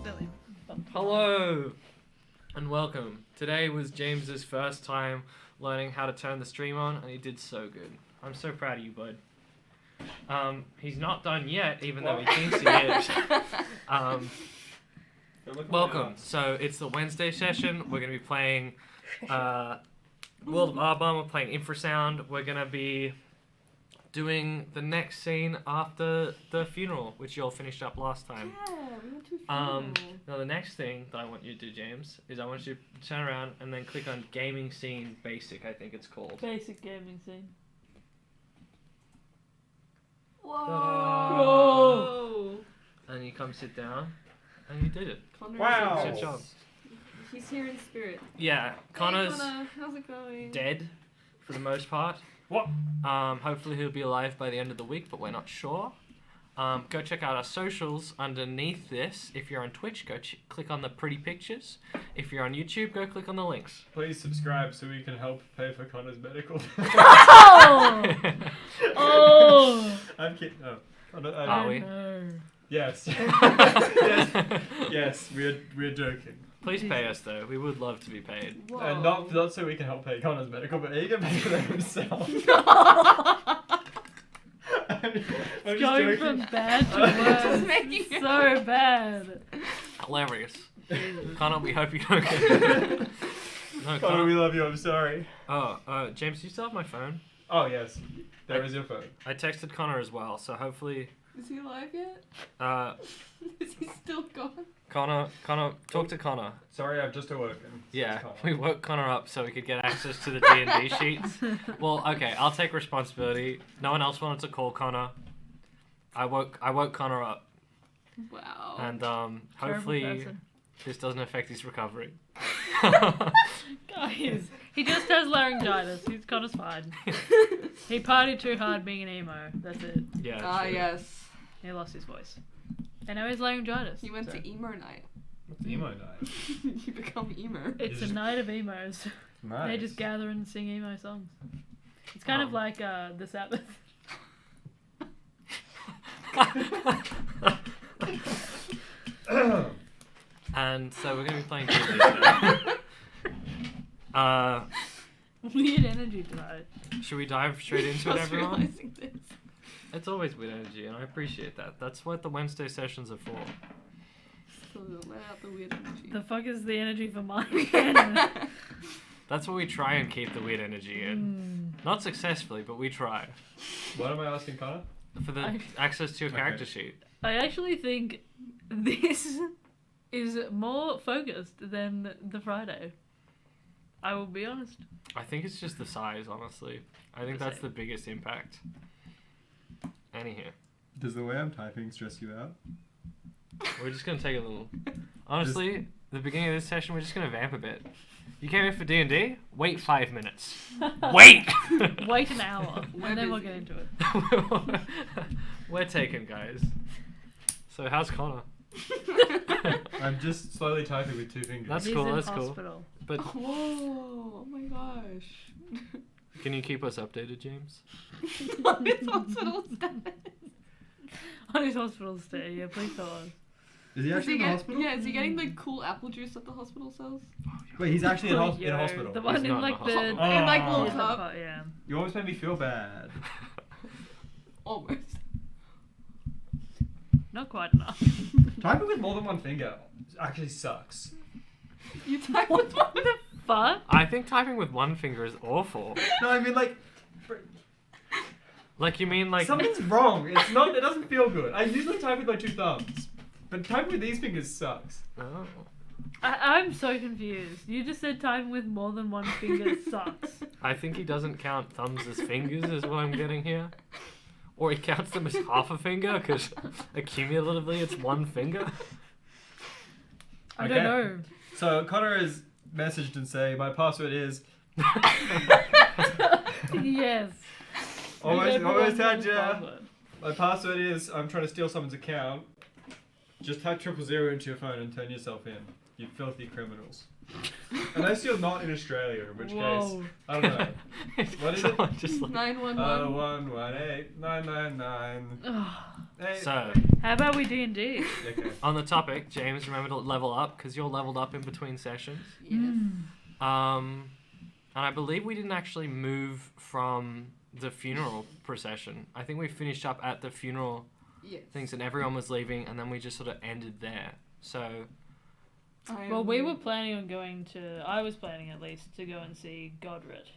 accidentally bumped. Hello and welcome. Today was James's first time learning how to turn the stream on, and he did so good. I'm so proud of you, bud. He's not done yet, even though he thinks he is. Welcome. So it's the Wednesday session. We're going to be playing World of Arbor. We're playing INFRASOUND. We're going to be doing the next scene after the funeral, which you all finished up last time. Yeah, we went to a funeral. Now the next thing that I want you to do, James, is I want you to turn around and then click on Gaming Scene Basic, I think it's called. Basic gaming scene. Whoa! And you come sit down, and you did it. Connor Wow. Good job. He's here in spirit. Yeah, Connor's Hey, Connor, how's it going? dead for the most part. What? Hopefully he'll be alive by the end of the week, but we're not sure. Go check out our socials underneath this. If you're on Twitch, go click on the pretty pictures. If you're on YouTube, go click on the links. Please subscribe so we can help pay for Connor's medical. Oh! Oh! I'm kidding. Oh. Are we? No. Yes. yes. We're joking. Please pay us though. We would love to be paid. Whoa. And not so we can help pay Connor's medical, but he can pay for them himself. I'm just Going joking. from bad to Just worse. making it So bad. Hilarious. Connor, we hope you don't get it. No, Connor, we love you. I'm sorry. James, do you still have my phone? Oh yes, there is your phone. I texted Connor as well, so hopefully, Is he alive yet? Is Is he still gone? Connor, talk to Connor. Sorry, I've just awoken. Yeah, Connor. we woke Connor up so we could get access to the D&D sheets. Well, okay, I'll take responsibility. No one else wanted to call Connor. I woke Connor up, Wow. and Terrible hopefully person. this doesn't affect his recovery. Guys, he just has laryngitis. He's kind of fine. He partied too hard being an emo. That's it. Yeah. Ah, true. yes. He lost his voice. And now he's laryngitis. He went so. to emo night. What's emo night? You become emo. It's a Is- night of emos. Nice. They just gather and sing emo songs. It's kind of like the Sabbath. And so we're gonna be playing D&D today. Weird energy tonight. Should we dive straight into it, Just everyone? realizing this. It's always weird energy, and I appreciate that. That's what the Wednesday sessions are for. So let out the weird energy. The fuck is the energy for mine? That's what we try and keep the weird energy in. Not successfully, but we try. What am I asking, Connor? For the I- access to your Okay. character sheet. I actually think this is more focused than the Friday. I will be honest. I think it's just the size, honestly. I think that's the biggest impact. Anyhow, Does the way I'm typing stress you out? we're just gonna take a little. Honestly, the beginning of this session, we're just gonna vamp a bit. You came in for D&D? Wait 5 minutes. Wait! Wait an hour, We're and then we'll busy. get into it. We're taken, guys. So how's Connor? I'm just slowly typing with two fingers. That's He's cool, in that's cool. hospital. But Whoa! Oh my gosh. can you keep us updated, James? On his hospital status. On his hospital stay, yeah, please tell us. Is he actually in the hospital? Yeah, is he getting the cool apple juice that the hospital sells? Wait, he's actually in, in Yo, hospital. The one He's in not in like the the... hospital. Oh. In like Oh. little Yeah, cup. yeah. You almost made me feel bad. Almost. Not quite enough. Typing with more than one finger actually sucks. You type with one. What the fuck? I think typing with one finger is awful. No, I mean like Like, you mean like... something's wrong. It's not. It doesn't feel good. I usually type with my two thumbs, but typing with these fingers sucks. Oh. I'm so confused. You just said time with more than one finger sucks. I think he doesn't count thumbs as fingers is what I'm getting here. Or he counts them as half a finger, because accumulatively it's one finger. I don't Okay. know. So Connor has messaged and say my password is Yes. almost Everyone's had ya. password. My password is I'm trying to steal someone's account. Just type 000 into your phone and turn yourself in. You filthy criminals. Unless you're not in Australia, in which case Whoa. I don't know. What is it? Someone just like... 911. 118 999. Ugh. Hey, So, How about we D&D? okay. on the topic, James, remember to level up because you're leveled up in between sessions. Yes. And I believe we didn't actually move from the funeral procession. I think we finished up at the funeral Yes. things and everyone was leaving and then we just sort of ended there. So, Well, we were planning on going to... I was planning, at least, to go and see Godred.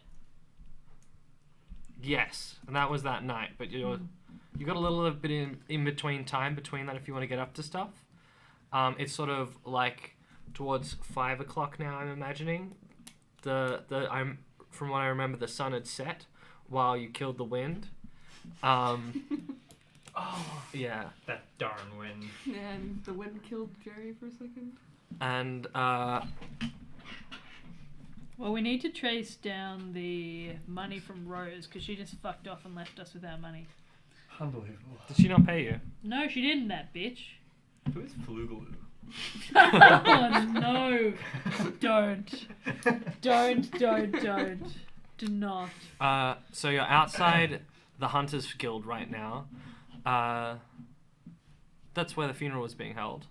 yes, and that was that night. But you got a little bit in between time between that if you want to get up to stuff. It's sort of like towards 5 o'clock now, I'm imagining. From what I remember, the sun had set while you killed the wind. Oh, Yeah. that darn wind. And the wind killed Jerry for a second. And Well, we need to trace down the money from Rose, because she just fucked off and left us with our money. Unbelievable. did she not pay you? No, she didn't, that bitch. Who is Flugaloo? Oh, no. Don't. Do not. So you're outside the Hunters Guild right now. That's where the funeral was being held.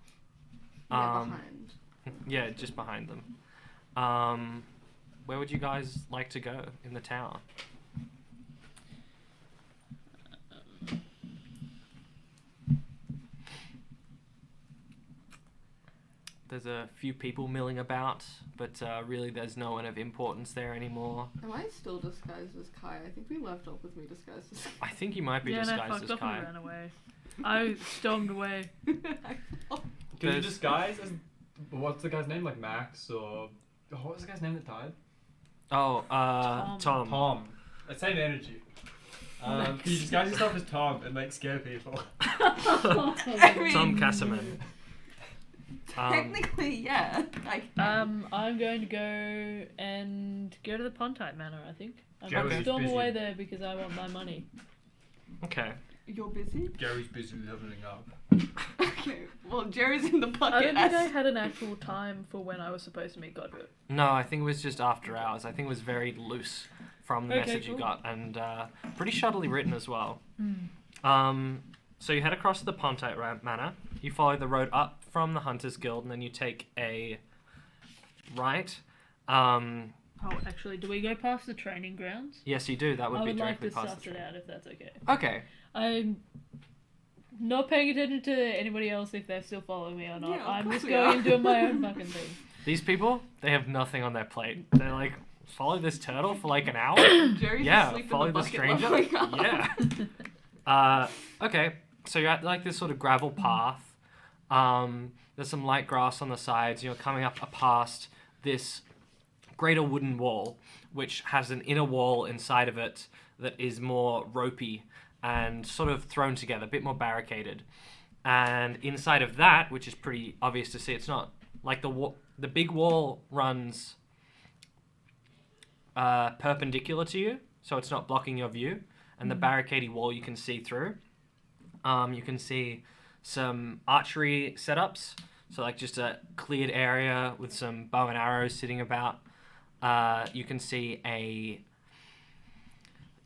Behind. Yeah, just behind them. Where would you guys like to go in the tower? There's a few people milling about, but really there's no one of importance there anymore. Am I still disguised as Kai? I think we left off with me disguised as I think you might be Yeah, and I disguised fucked as off and Kai. ran away. I stormed away. Can you There's- disguise as... What's the guy's name? Like Max or... What was the guy's name that died? Oh, Tom. Tom. That same energy. Can you disguise yourself as Tom and like scare people? I mean, Tom Cassaman. technically, yeah. I can. I'm going to go and go to the Pontite Manor, I think. I'm going to Gary's storm busy. away there because I want my money. Okay. You're busy? Gary's busy leveling up. Okay. Well, Jerry's in the I bucket. don't think I had an actual time for when I was supposed to meet Godred. No, I think it was just after hours. I think it was very loose from the Okay, message you cool. got, and pretty shoddily written as well. Mm. So you head across the Pontite Manor. You follow the road up from the Hunters Guild, and then you take a right. Oh, actually, do we go past the training grounds? Yes, you do. That would I be would like directly to past suss the it train. out if that's okay. Okay. I'm not paying attention to anybody else if they're still following me or not. Yeah, of I'm course just we going are. and doing my own fucking thing. These people, they have nothing on their plate. They're like, follow this turtle for like an hour? Jerry's Yeah, asleep follow in the the bucket stranger? leveling up. Yeah. Okay, so you're at like this sort of gravel path. There's some light grass on the sides. You're coming up past this greater wooden wall, which has an inner wall inside of it that is more ropey and sort of thrown together, a bit more barricaded. And inside of that, which is pretty obvious to see, it's not like the big wall runs perpendicular to you, so it's not blocking your view. And the barricadey wall you can see through. You can see some archery setups, so like just a cleared area with some bow and arrows sitting about. You can see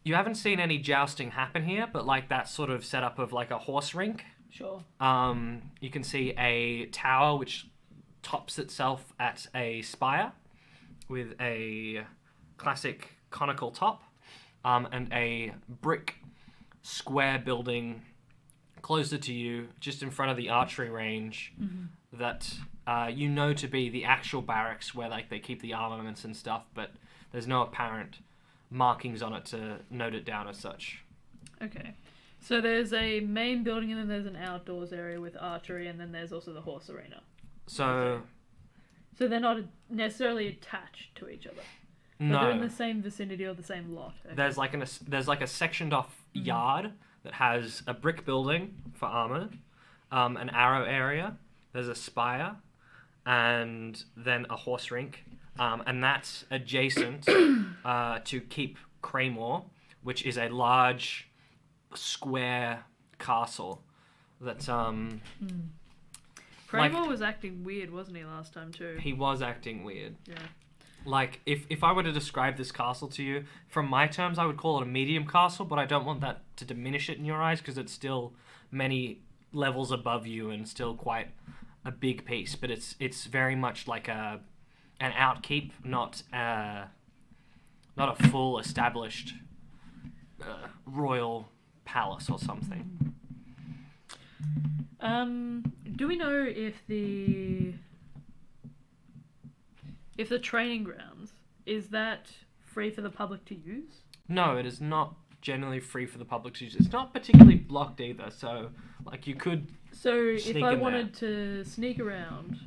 you haven't seen any jousting happen here, but like that sort of setup of like a horse rink. Sure. You can see a tower which tops itself at a spire with a classic conical top, and a brick square building closer to you, just in front of the archery range, that you know to be the actual barracks where like they keep the armaments and stuff, but there's no apparent markings on it to note it down as such. Okay. So there's a main building and then there's an outdoors area with archery and then there's also the horse arena. So So they're not necessarily attached to each other. But they're in no, the same vicinity or the same lot. Okay. there's like a sectioned off yard that has a brick building for armor, an arrow area. There's a spire, and then a horse rink, and that's adjacent to Keep Craymore, which is a large square castle. That's Kramer was acting weird, wasn't he, last time too? he was acting weird. Yeah. Like, if I were to describe this castle to you, from my terms, I would call it a medium castle, but I don't want that to diminish it in your eyes because it's still many levels above you and still quite a big piece. But it's very much like an outkeep, not a full established royal palace or something. Do we know if the training grounds, is that free for the public to use? No, it is not generally free for the public to use. It's not particularly blocked either, so like you could. So Sneak if I in wanted to sneak around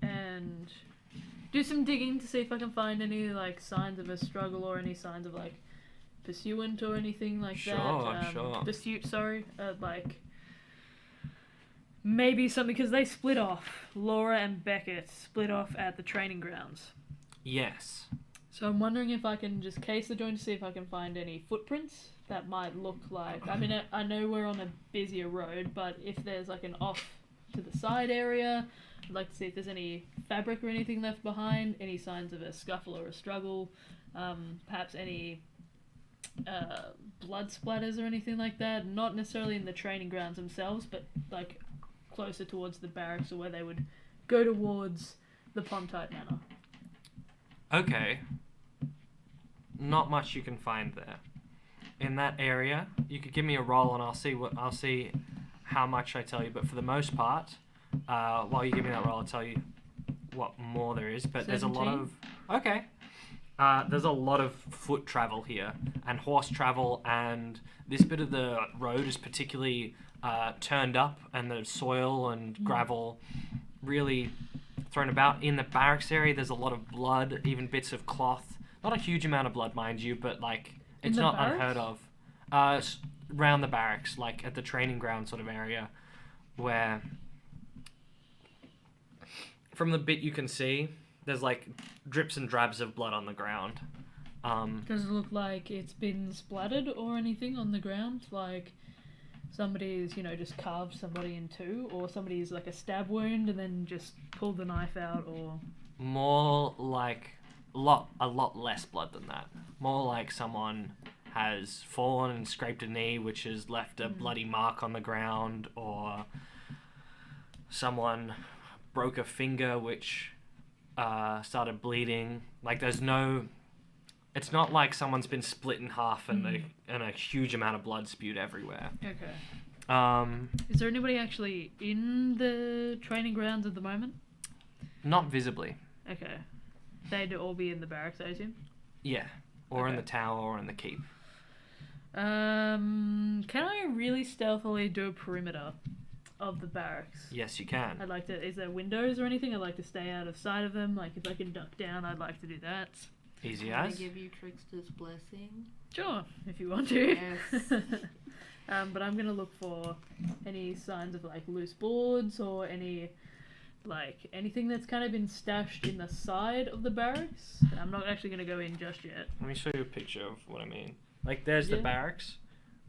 and do some digging to see if I can find any like signs of a struggle or any signs of like pursuant or anything like that. Sure. Pursuit, sorry. Like maybe something, because they split off. Laura and Beckett split off at the training grounds. Yes. So I'm wondering if I can just case the joint to see if I can find any footprints that might look like... I mean, I know we're on a busier road, but if there's like an off to the side area, I'd like to see if there's any fabric or anything left behind, any signs of a scuffle or a struggle, perhaps any blood splatters or anything like that. Not necessarily in the training grounds themselves, but like closer towards the barracks or where they would go towards the Pontite Manor. Okay. Not much you can find there. In that area, you could give me a roll and I'll see how much I tell you. But for the most part, while you give me that roll, I'll tell you what more there is. But 17? There's a lot of there's a lot of foot travel here and horse travel, and this bit of the road is particularly turned up, and the soil and gravel really thrown about. In the barracks area, there's a lot of blood, even bits of cloth. Not a huge amount of blood, mind you, but like it's not unheard of. Around the barracks, like at the training ground sort of area, where from the bit you can see, there's like drips and drabs of blood on the ground. Does it look like it's been splattered or anything on the ground? Like somebody's, just carved somebody in two, or somebody's like a stab wound and then just pulled the knife out, or... More like a lot less blood than that. More like someone has fallen and scraped a knee, which has left a bloody mark on the ground, or someone broke a finger, which started bleeding. Like there's no... It's not like someone's been split in half and a huge amount of blood spewed everywhere. Okay. Is there anybody actually in the training grounds at the moment? Not visibly. Okay. They'd all be in the barracks, I assume? Yeah. Or Okay. in the tower or in the keep. Can I really stealthily do a perimeter of the barracks? Yes, you can. I'd like to... Is there windows or anything? I'd like to stay out of sight of them. Like, if I can duck down, I'd like to do that. Easy Can I as. give you Trickster's blessing? Sure, if you want to. Yes. But I'm going to look for any signs of, like, loose boards or any... like anything that's kind of been stashed in the side of the barracks. I'm not actually going to go in just yet. Let me show you a picture of what I mean. Like there's the barracks,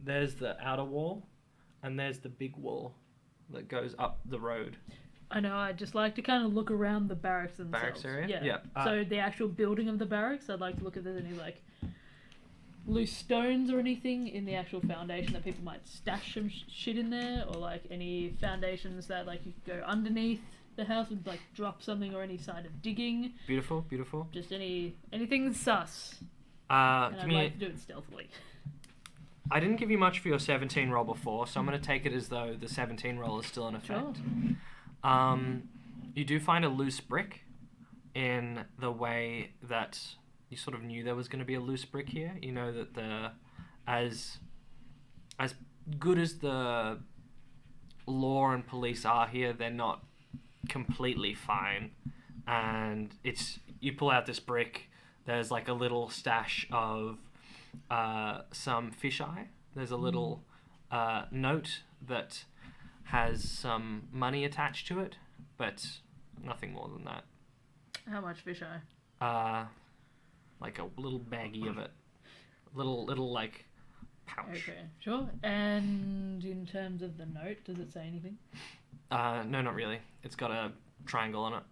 there's the outer wall, and there's the big wall that goes up the road. I know, I'd just like to kind of look around the barracks themselves. Barracks area? Yeah. Yeah. So the actual building of the barracks, I'd like to look if there's any like loose stones or anything in the actual foundation that people might stash some shit in there, or like any foundations that like you could go underneath the house and like drop something, or any sign of digging. Beautiful, beautiful. Just anything sus. And I'd Give me. like to do it stealthily. I didn't give you much for your 17 roll before, so I'm going to take it as though the 17 roll is still in effect. Sure. You do find a loose brick in the way that you sort of knew there was going to be a loose brick here. You know that as good as the law and police are here, they're not completely fine. And you pull out this brick, there's like a little stash of some fisheye. There's a little note that has some money attached to it, but nothing more than that. How much fisheye? Like a little baggie of it. Little like pouch. Okay, sure. And in terms of the note, does it say anything? No, not really. It's got a triangle on it.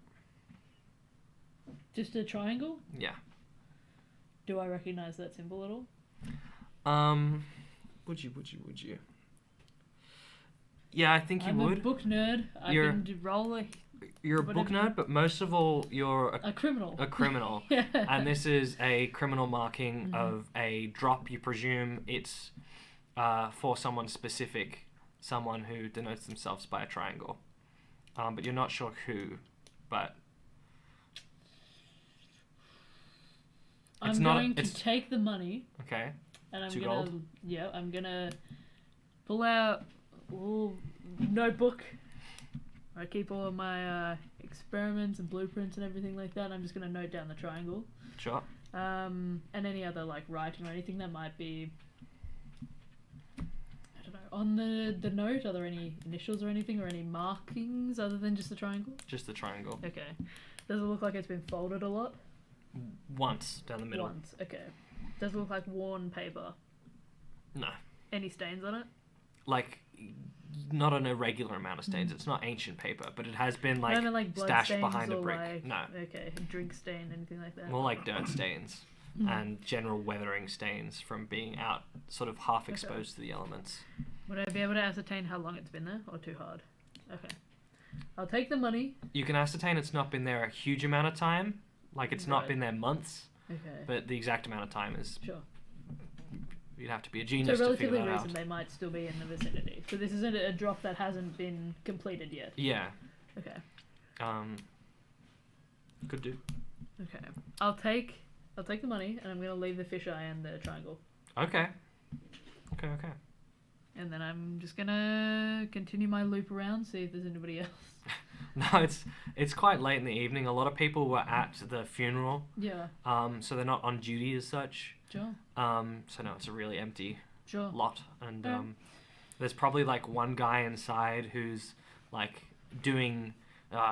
Just a triangle? Yeah. Do I recognize that symbol at all? Would you? Yeah, I think you I'm would. a book nerd. I You're- can roll You're a book whatever. nerd, but most of all, you're a criminal. a criminal. Yeah. And this is a criminal marking Mhm. of a drop. You presume it's for someone specific, someone who denotes themselves by a triangle. But you're not sure who. But I'm not- going to it's- take the money okay, and I'm 2 gonna gold? I'm gonna pull out a little notebook. I keep all of my experiments and blueprints and everything like that. I'm just gonna note down the triangle. sure. And any other like writing or anything that might be, I don't know, on the note. Are there any initials or anything or any markings other than just the triangle? Just the triangle. Okay. Does it look like it's been folded a lot? Once down the middle. Once. Okay. Does it look like worn paper? No. Any stains on it? Like, not an irregular amount of stains. It's not ancient paper, but it has been I mean, blood stashed stains behind a or brick. like, No. Okay. Drink stain, anything like that? More like dirt stains Mhm. and general weathering stains from being out sort of half Okay. exposed to the elements. Would I be able to ascertain how long it's been there, or too hard? Okay. I'll take the money. You can ascertain it's not been there a huge amount of time. Like, it's not Right. been there months, Okay. but the exact amount of time is... Sure. You'd have to be a So genius to figure relatively that recent, out. they might still be in the vicinity. So this isn't a drop that hasn't been completed yet. Yeah. Okay. Could do. Okay. I'll take the money and I'm gonna leave the fisheye and the triangle. Okay. Okay. And then I'm just gonna continue my loop around, see if there's anybody else. No, it's quite late in the evening. A lot of people were at the funeral, Yeah. so they're not on duty as such. Sure. So no, it's a really empty Sure. lot, and Yeah. there's probably like one guy inside who's like doing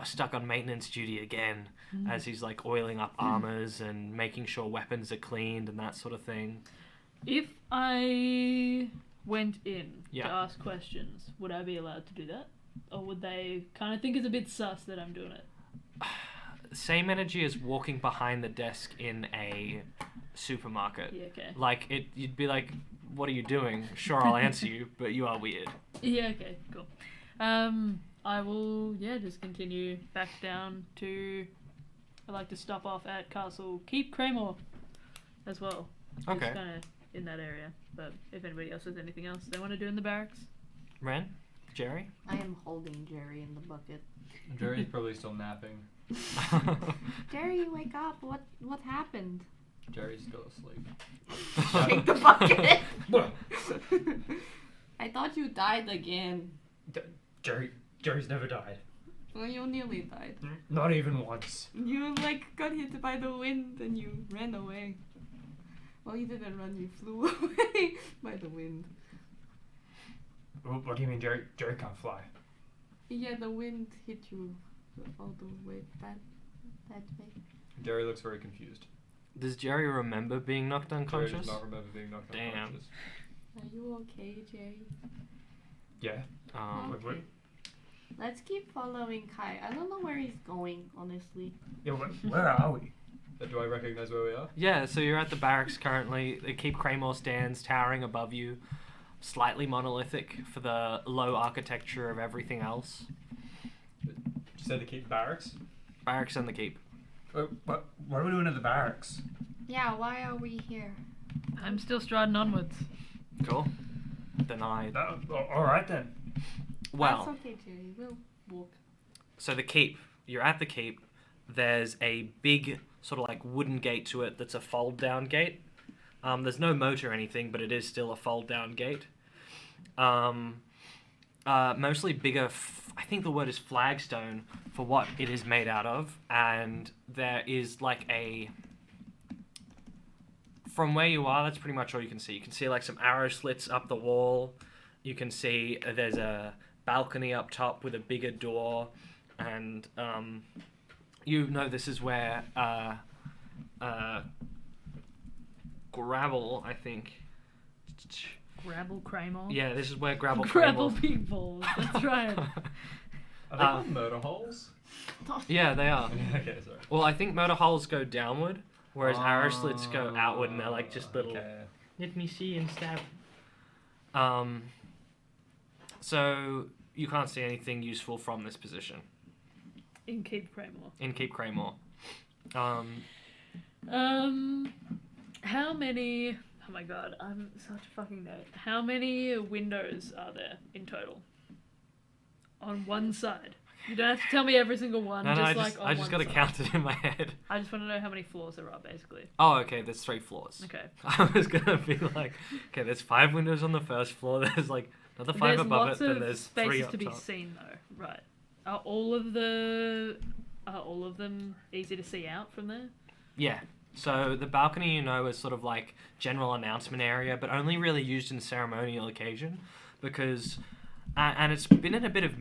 stuck on maintenance duty again, Mm. as he's like oiling up armors and making sure weapons are cleaned and that sort of thing. If I went in Yeah. to ask questions, would I be allowed to do that? Or would they kind of think it's a bit sus that I'm doing it? Same energy as walking behind the desk in a supermarket. Yeah, okay. Like you'd be like, "What are you doing?" Sure, I'll answer you, but you are weird. Yeah, okay, cool. I will, just continue back down to... I'd like to stop off at Castle Keep Craymore as well. Okay. Just kind of in that area. But if anybody else has anything else they want to do in the barracks. Ren, Jerry. I am holding Jerry in the bucket. Jerry's probably still napping. Jerry, wake up! What happened? Jerry's still asleep. Take the bucket. Well, I thought you died again. Jerry's never died. Well, you nearly died. Not even once. You got hit by the wind and you ran away. Well, you didn't run. You flew away by the wind. What do you mean, Jerry? Jerry can't fly. Yeah, the wind hit you all the way that way. Jerry looks very confused. Does Jerry remember being knocked Jerry unconscious? does not remember being knocked Damn. unconscious. Are you okay, Jerry? Yeah. Okay. Let's keep following Kai. I don't know where he's going, honestly. Yeah, where are we? Do I recognize where we are? Yeah, so you're at the barracks currently. The Keep Craymore stands towering above you, slightly monolithic for the low architecture of everything else. You said to keep barracks? Barracks and the Keep. What are we doing at the barracks? Yeah, why are we here? I'm still striding onwards. Cool. Denied. Alright then. Well, That's okay, Jerry. We'll walk. so the Keep, you're at the Keep. There's a big sort of like wooden gate to it that's a fold down gate. There's no moat or anything, but it is still a fold down gate. Mostly bigger, I think the word is flagstone for what it is made out of. And there is like from where you are, that's pretty much all you can see. You can see like some arrow slits up the wall. You can see there's a balcony up top with a bigger door. And you know this is where Gravel, I think. Grabble Craymore. Yeah, this is where Gravel Grabble Craymore- people. That's right. Are they called murder holes? Yeah, they are. Okay, sorry. Well, I think motor hulls go downward, whereas arrow slits go outward, and they're like just little. Okay. Let me see and stab. So you can't see anything useful from this position In Keep Craymore. in Keep Craymore. How many? Oh my god, I'm such a fucking nerd. How many windows are there in total? On one side. You don't have to tell me every single one. No, just I like just, on I just one got to side. count it in my head. I just want to know how many floors there are, basically. Oh, okay, there's 3 floors. Okay. I was gonna be like, okay, there's 5 windows on the first floor. There's like another 5 There's above lots it, then of there's 3 spaces up to be top. seen, though. Right. Are all of them easy to see out from there? Yeah. So the balcony, is sort of like general announcement area, but only really used in ceremonial occasion, because, and it's been in a bit of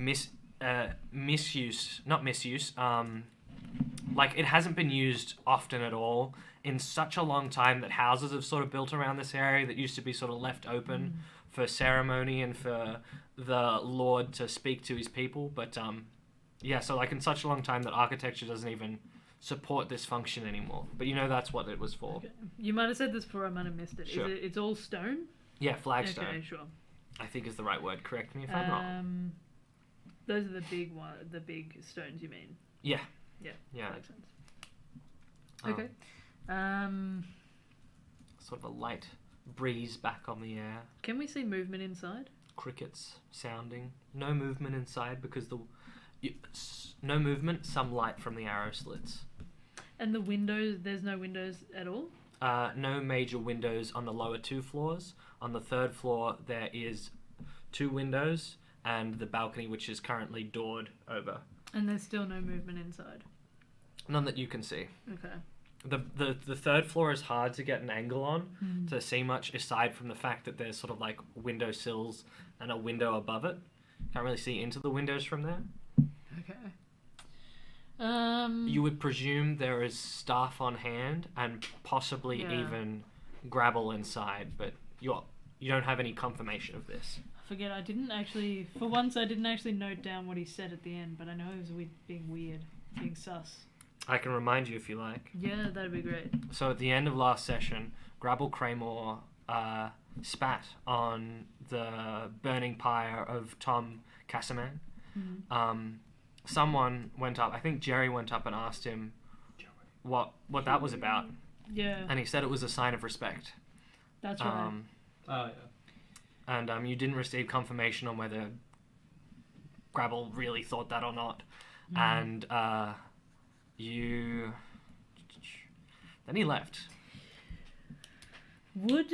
misuse, not misuse. Like it hasn't been used often at all in such a long time that houses have sort of built around this area that used to be sort of left open for ceremony and for the Lord to speak to his people. But yeah, so like in such a long time that architecture doesn't even support this function anymore. But that's what it was for. Okay. You might have said this before, I might have missed it. Sure. It's all stone? Yeah, flagstone. Okay, sure. I think is the right word. Correct me if I'm wrong. Those are the big stones you mean? Yeah. Yeah. Yeah. That makes sense. Um, Okay. Sort of a light breeze back on the air. Can we see movement inside? Crickets sounding. No movement inside because no movement. Some light from the arrow slits. And the windows, there's no windows at all? No major windows on the lower 2 floors. On the 3rd floor, there is 2 windows and the balcony, which is currently doored over. And there's still no movement inside? None that you can see. Okay. The 3rd floor is hard to get an angle on to see much, aside from the fact that there's sort of like window sills and a window above it. Can't really see into the windows from there. Okay. You would presume there is staff on hand and possibly even Grabble inside, but you don't have any confirmation of this. I forget, I didn't actually note down what he said at the end, but I know it was being weird, being sus. I can remind you if you like. Yeah, that'd be great. So at the end of last session, Grabble Craymore spat on the burning pyre of Tom Cassaman. Someone went up, I think Jerry went up and asked him what that was about. Yeah. And he said it was a sign of respect. That's right. Oh, yeah. And you didn't receive confirmation on whether Grabble really thought that or not. And then he left. Would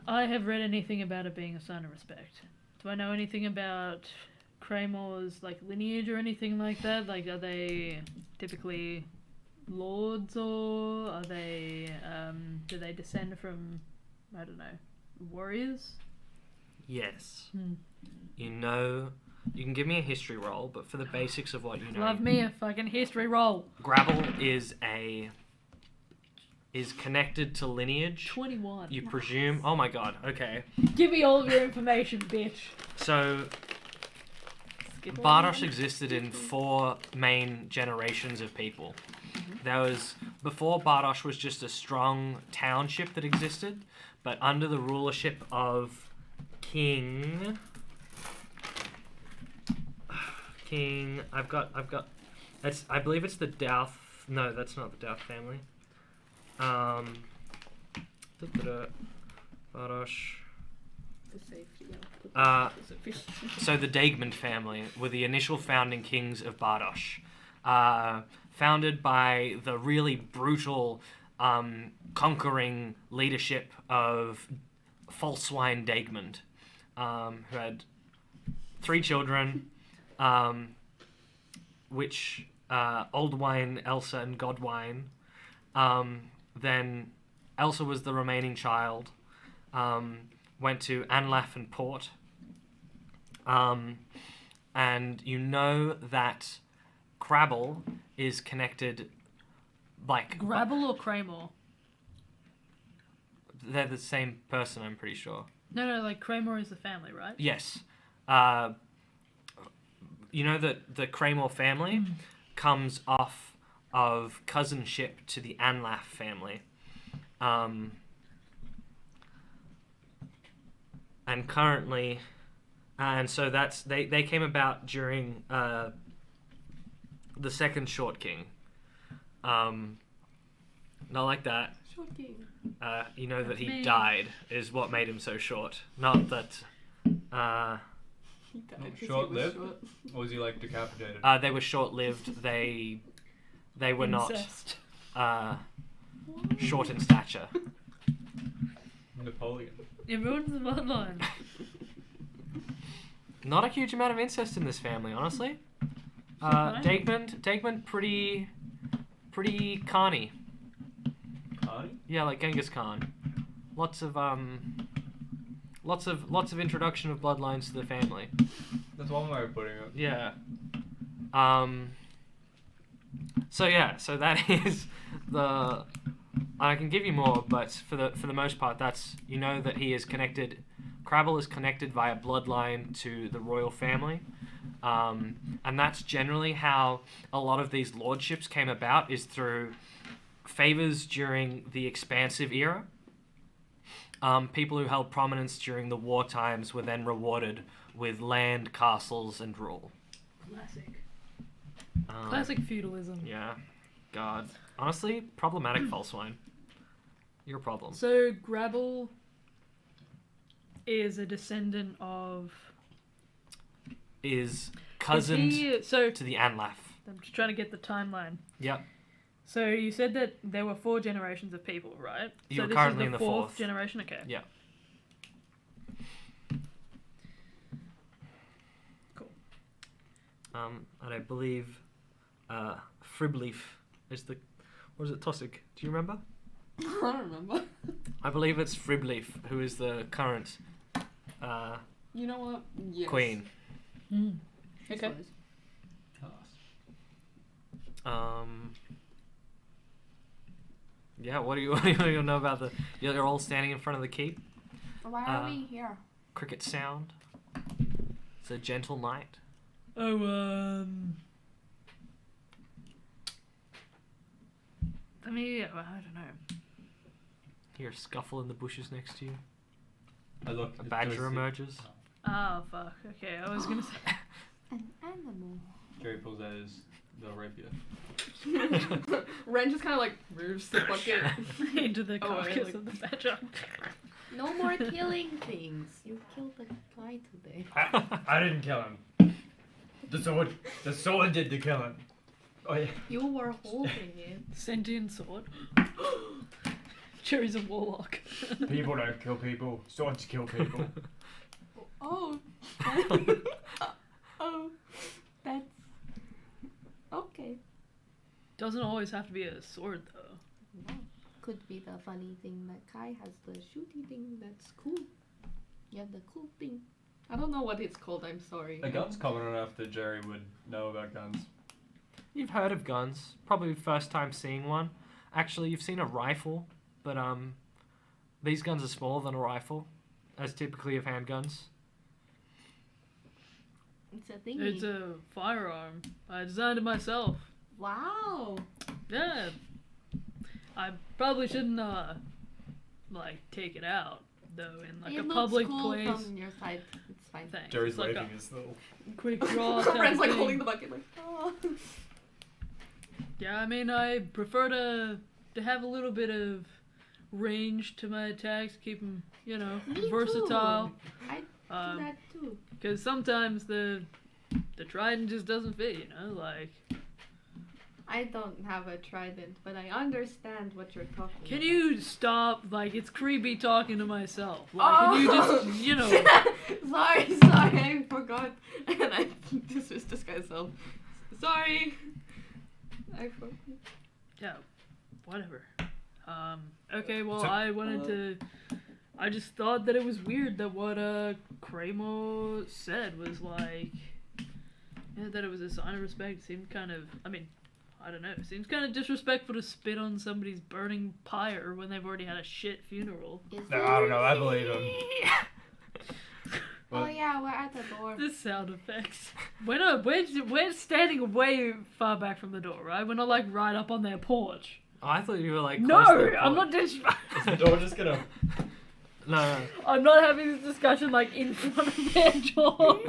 I have read anything about it being a sign of respect? Do I know anything about Craymore's lineage or anything like that? Like, are they typically lords, or are they do they descend from, I don't know, warriors? Yes. You can give me a history roll, but for the basics of what you know, Love me a fucking history roll. Grabble is connected to lineage. 21. You presume. Oh my god. Okay. Give me all of your information, bitch. So Skip all Bardosh that. existed in 4 main generations of people. There was, before Bardosh was just a strong township that existed, but under the rulership of King, I believe it's the Douth, no, that's not the Douth family. Bardosh. For safety, Uh, So the Daegmund family were the initial founding kings of Bardosh, founded by the really brutal, conquering leadership of Falsewine Daegmund, who had 3 children, which Oldwine, Elsa, and Godwine. Then Elsa was the remaining child. Went to Anlaf and Port. And you know that Crabble is connected, Grabble or Craymore? they're the same person, I'm pretty sure. No, Craymore is the family, right? Yes. You know that the Craymore family, comes off of cousinship to the Anlaf family. And currently, and so they came about during the second Short King. Not like that. Short king. You know that That's he me. died is what made him so short. Not that. He died 'cause he was Short-lived? short. Or was he like decapitated? They were short-lived. They were Incest. not short in stature. Napoleon. It ruins the bloodline. Not a huge amount of incest in this family, honestly. Right. Dagmund, pretty Khan-y. Khan? Yeah, like Genghis Khan. Lots of introduction of bloodlines to the family. That's one way of putting it. Yeah. So that is the. I can give you more, but for the most part, that's that he is connected. Crabble is connected via bloodline to the royal family, and that's generally how a lot of these lordships came about, is through favors during the expansive era. People who held prominence during the war times were then rewarded with land, castles, and rule. Classic. Um, Classic feudalism. Yeah. God. Honestly, problematic false wine. Your problem. So Grabble is a descendant of. Is cousin So to the Anlaf. I'm just trying to get the timeline. Yep. So you said that there were 4 generations of people, right? You're so this currently is in the fourth fourth. generation. Okay. Yeah. Cool. And I believe Fribleaf is the. What is it, Tossic? Do you remember? I don't remember. I believe it's Fribleaf who is the current You know what? Yes. queen. Mm. She's Okay. wise. Yeah, what do you know about the? You're all standing in front of the keep. Why are we here? Cricket sound. It's a gentle night. Oh, I mean, I don't know. Hear a scuffle in the bushes next to you. I look. A badger emerges. Oh, fuck. Okay, I was gonna say. An animal. Jerry pulls out the rapier. Ren just kind of like moves the bucket. Into the Oh, carcass like- of the badger. No more killing things. You killed the guy today. I didn't kill him. The sword did the killing. Oh yeah. You were holding it. Sentient sword. Jerry's a warlock. People don't kill people. Swords kill people. Oh. Oh. That's okay. Doesn't always have to be a sword, though. No. Could be the funny thing that Kai has the shooty thing that's cool. You have the cool thing. I don't know what it's called, I'm sorry. A gun's common enough that Jerry would know about guns. You've heard of guns. Probably first time seeing one. Actually, you've seen a rifle, but these guns are smaller than a rifle, as typically of handguns. It's a thingy. It's a firearm. I designed it myself. Wow. Yeah. I probably shouldn't, take it out, though, in, like, it a looks public cool place. from your side. It's fine. Thanks. Jerry's It's like waving his little. a quick draw type Ren's like thing. holding the bucket like, oh. Yeah, I mean, I prefer to have a little bit of range to my attacks, keep them, Me versatile. Too. I do that too. Because sometimes the trident just doesn't fit, like. I don't have a trident, but I understand what you're talking about. Can you stop? Like, it's creepy talking to myself. Like, can you just, sorry, I forgot. And I dismissed this guy's self. Sorry. I forgot. Yeah, whatever. Okay, well, So- I wanted to. I just thought that it was weird that what Cremo said was like. Yeah, that it was a sign of respect. It seemed kind of. I mean, I don't know. It seems kind of disrespectful to spit on somebody's burning pyre when they've already had a shit funeral. Is No, I don't know. I believe him. Oh yeah, we're at the door. The sound effects. We're standing way far back from the door, right? We're not like right up on their porch. Oh, I thought you were like. No, close to the I'm porch. not just. Is the door just gonna... No. I'm not having this discussion like in front of their door.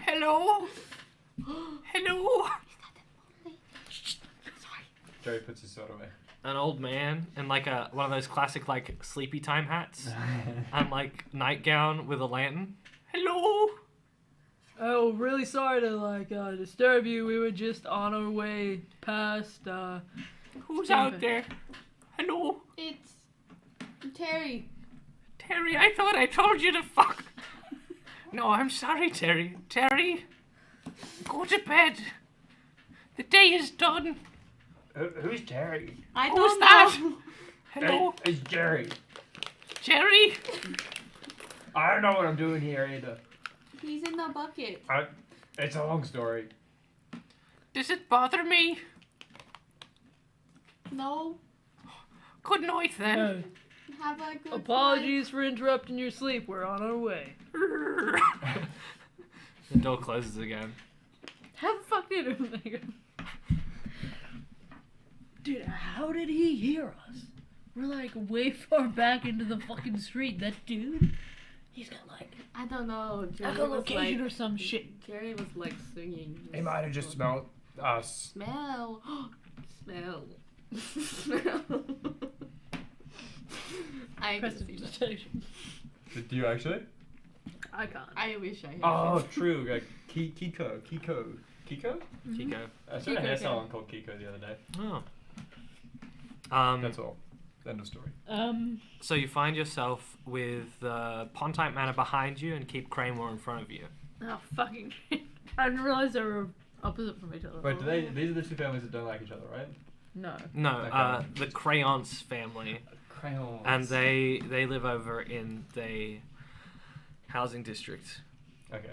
Hello. Hello. Jerry puts his sword away. An old man in like one of those classic like sleepy time hats and like nightgown with a lantern. Hello. Oh, really sorry to like disturb you. We were just on our way past. Who's Stupid. out there? Hello. It's Terry. Terry, I thought I told you to fuck. No, I'm sorry, Terry. Terry, go to bed. The day is done. Who's Terry? I Who's don't that? know. Hello, It's Jerry. Jerry. I don't know what I'm doing here either. He's in the bucket. It's a long story. Does it bother me? No. Good night then. No. Have a good Apologies for interrupting your sleep. We're on our way. The door closes again. Have fucking. Dude, how did he hear us? We're like way far back into the fucking street. That dude, he's got like I don't know. Jerry echolocation was or some shit. Jerry was like singing. He might have just smelled us. Smell. Smell. Smell. I can see that. Prestidigitation. Do you actually? I can't. I wish I had. Oh, true. Like, Kiko? Kiko. I saw a Kiko, hair okay. salon called Kiko the other day. Oh. That's all. End of story. So you find yourself with Pontite Manor behind you and Keep Cranmore in front of you. Oh fucking! I didn't realize they were opposite from each other. Wait, these are the two families that don't like each other, right? No. No, Okay. the Crayons family, Crayons. and they live over in the housing district Okay.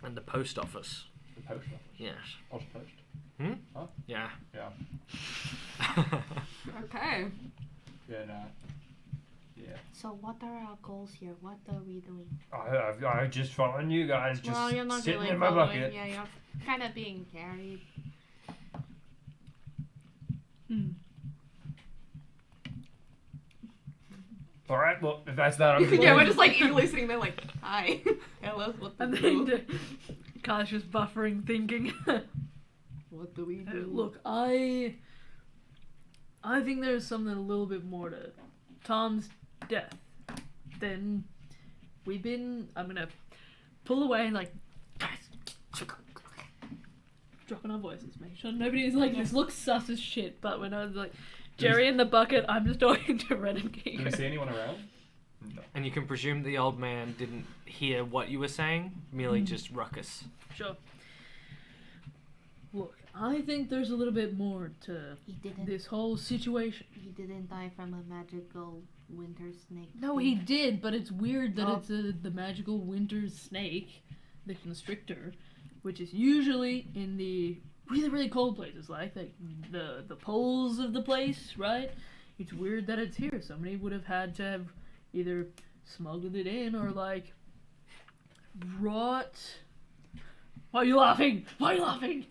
and the post office. The post office. Yes. Post post. Yeah. Yeah. Okay. Yeah, nah. Yeah. So what are our goals here? What are we doing? I'm just following you guys, just well, you're not sitting really in my following. bucket. Yeah, you're kind of being carried. All right, well, if that's that, I'm Yeah, we're just like eagerly sitting there, like, hi, tell us what to And do. then Kai's just buffering, thinking. What do we do? Look, I think there's something a little bit more to Tom's death than we've been. I'm gonna pull away and like, guys, dropping our voices, making sure nobody's like, this looks sus as shit. But when I was like, Jerry in the bucket, I'm just talking to Red and Do we Keegan. see anyone around? No. And you can presume the old man didn't hear what you were saying, merely just ruckus. Sure. Look, I think there's a little bit more to He didn't. this whole situation. He didn't die from a magical winter snake. No, thing. he did, but it's weird that Oh. it's the magical winter snake, the constrictor, which is usually in the really, really cold places, like the poles of the place, right? It's weird that it's here. Somebody would have had to have either smuggled it in or like brought. Why are you laughing? Why are you laughing?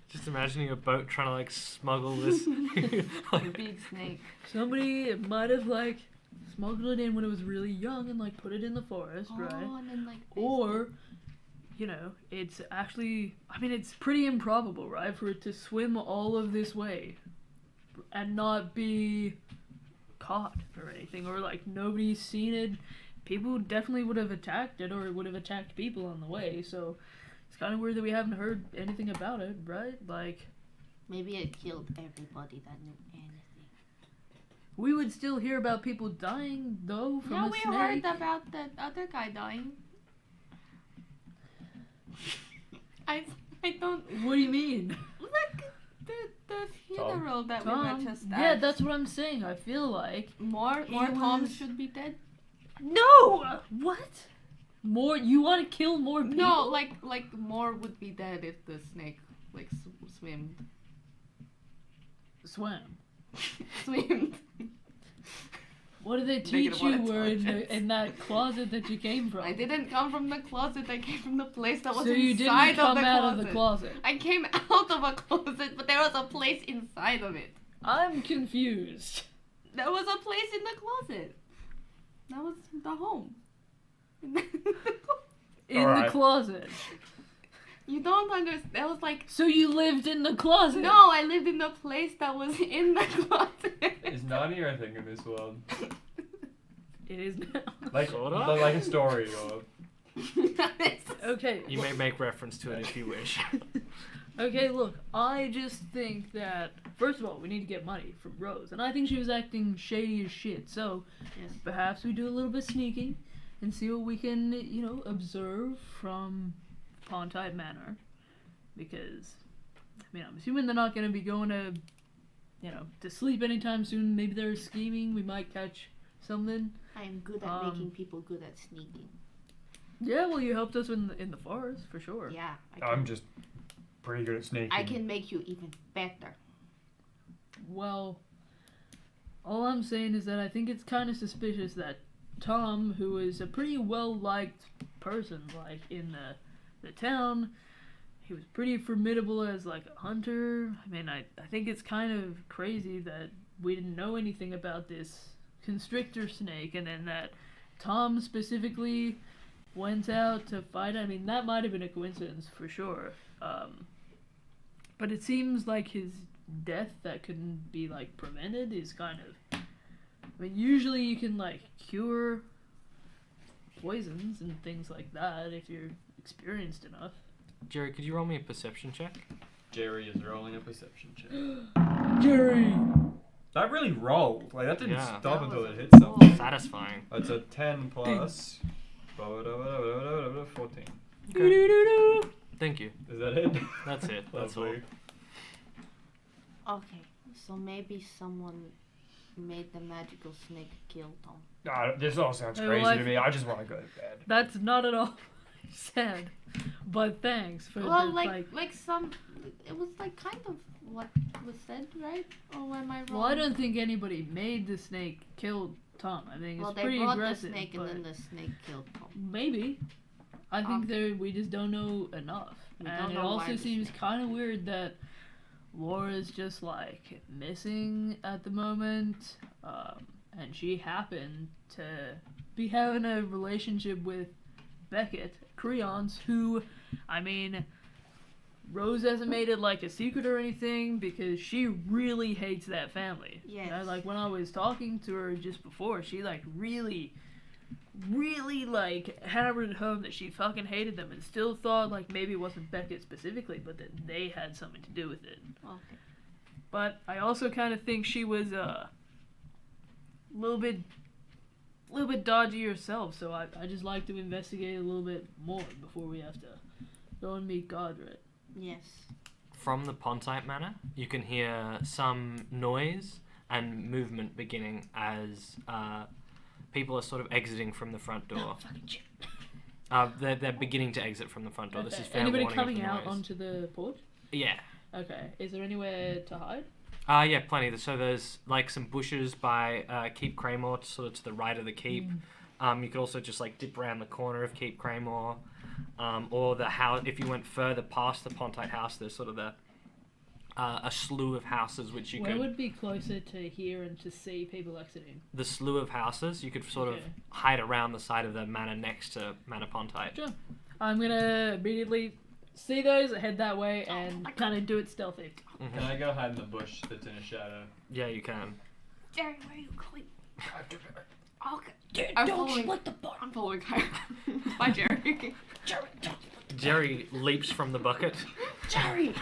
Just imagining a boat trying to like smuggle this. The big snake. Somebody might have like smuggled it in when it was really young and like put it in the forest, right? Oh, and then like. Or, you know, it's actually, I mean, it's pretty improbable, right, for it to swim all of this way and not be caught or anything, or like nobody's seen it. People definitely would have attacked it, or it would have attacked people on the way, so it's kind of weird that we haven't heard anything about it, right? Like, Maybe it killed everybody that knew anything. we would still hear about people dying, though, from Yeah, a we snake. heard about the other guy dying. I don't. What do you mean? Look, the funeral that we Tom? were just at. Yeah, that's what I'm saying. I feel like More It Toms was- should be dead. no. What? More? You want to kill more people? No, like more would be dead if the snake like swimmed. Swam. Swimmed. What did they Make it teach one you of were in, intelligence. in that closet that you came from? I didn't come from the closet. I came from the place that was so you inside didn't come of the out closet. of the closet. I came out of a closet, but there was a place inside of it. I'm confused. There was a place in the closet. That was the home. In the Alright. closet. You don't understand. That was like. So you lived in the closet? No, I lived in the place that was in the closet. Is Nani a thing in this world? It is now. Like, Sorta? like a story or. Okay. You may make reference to it if you wish. Okay, look, I just think that, first of all, we need to get money from Rose, and I think she was acting shady as shit, so Yes. perhaps we do a little bit sneaking and see what we can, observe from Pontide Manor, because, I'm assuming they're not going to be going to, to sleep anytime soon. Maybe they're scheming, we might catch something. I am good at making people good at sneaking. Yeah, well, you helped us in the forest, for sure. Yeah, I'm just pretty good at sneaking. I can make you even better. Well, all I'm saying is that I think it's kind of suspicious that Tom, who is a pretty well-liked person, in the town, he was pretty formidable as, a hunter. I think it's kind of crazy that we didn't know anything about this constrictor snake, and then that Tom specifically went out to fight it. That might have been a coincidence, for sure. But it seems like his death that couldn't be, prevented is kind of... usually you can, cure poisons and things like that if you're experienced enough. Jerry, could you roll me a perception check? Jerry is rolling a perception check. Jerry! That really rolled. That didn't Yeah. stop That until was it a hit something. roll. Satisfying. That's a 10 plus 14. Doo-doo-doo-doo. Thank you. Is that it? That's it. That's all. Lovely. Okay, so maybe someone made the magical snake kill Tom. This all sounds Hey, crazy well, to me. I just want to go to bed. That's not at all sad, but thanks for Well, the, it was kind of what was said, right? Or am I wrong? Well, I don't think anybody made the snake kill Tom. I think Well, it's they pretty brought aggressive. the snake but and then the snake killed Tom. maybe. I think we just don't know enough. We And don't it know why also the seems snake- kind of weird that Laura's just missing at the moment. And she happened to be having a relationship with Beckett, Creons, who, Rose hasn't made it a secret or anything because she really hates that family. Yes. When I was talking to her just before, she really hammered home that she fucking hated them and still thought maybe it wasn't Beckett specifically, but that they had something to do with it. Okay. But I also kind of think she was a little bit dodgy herself, so I just like to investigate a little bit more before we have to go and meet Godred. Yes. From the Pontite Manor, you can hear some noise and movement beginning as people are sort of exiting from the front door. Fucking shit. They're beginning to exit from the front door. This Okay. is fair Anybody warning of coming the out noise. onto the porch? Yeah. Okay. Is there anywhere to hide? Yeah, plenty. So there's some bushes by Keep Craymore, sort of to the right of the keep. You could also just dip around the corner of Keep Craymore, or the house. If you went further past the Pontite house, there's sort of a slew of houses which you Where could. would be closer to hear and to see people exiting? The slew of houses you could sort of Okay. hide around the side of the manor next to Manor Pontite. Sure. I'm gonna immediately see those, head that way, and kind of do it stealthy. Mhm. Can I go hide in the bush that's in a shadow? Yeah, you can. Jerry, where are you going? Okay. Dude, I'm don't following- split the bar. I'm following Kyle. Bye, Jerry. Jerry leaps from the bucket. Jerry!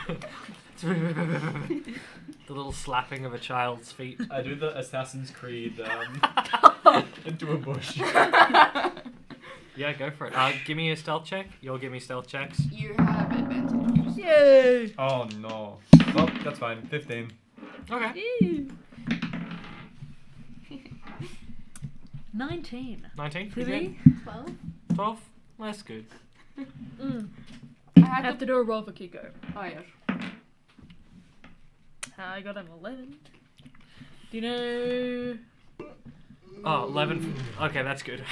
The little slapping of a child's feet. I do the Assassin's Creed into a bush. Yeah, go for it. Give me a stealth check. You'll give me stealth checks. You have advantage. Yay! Oh no. Well, that's fine. 15. Okay. Ew. 19. 19. Three? 12. 12. That's good. I I had have to do a roll for Kiko. Oh, yes. I got an 11. Do you know Oh, 11. Okay, that's good.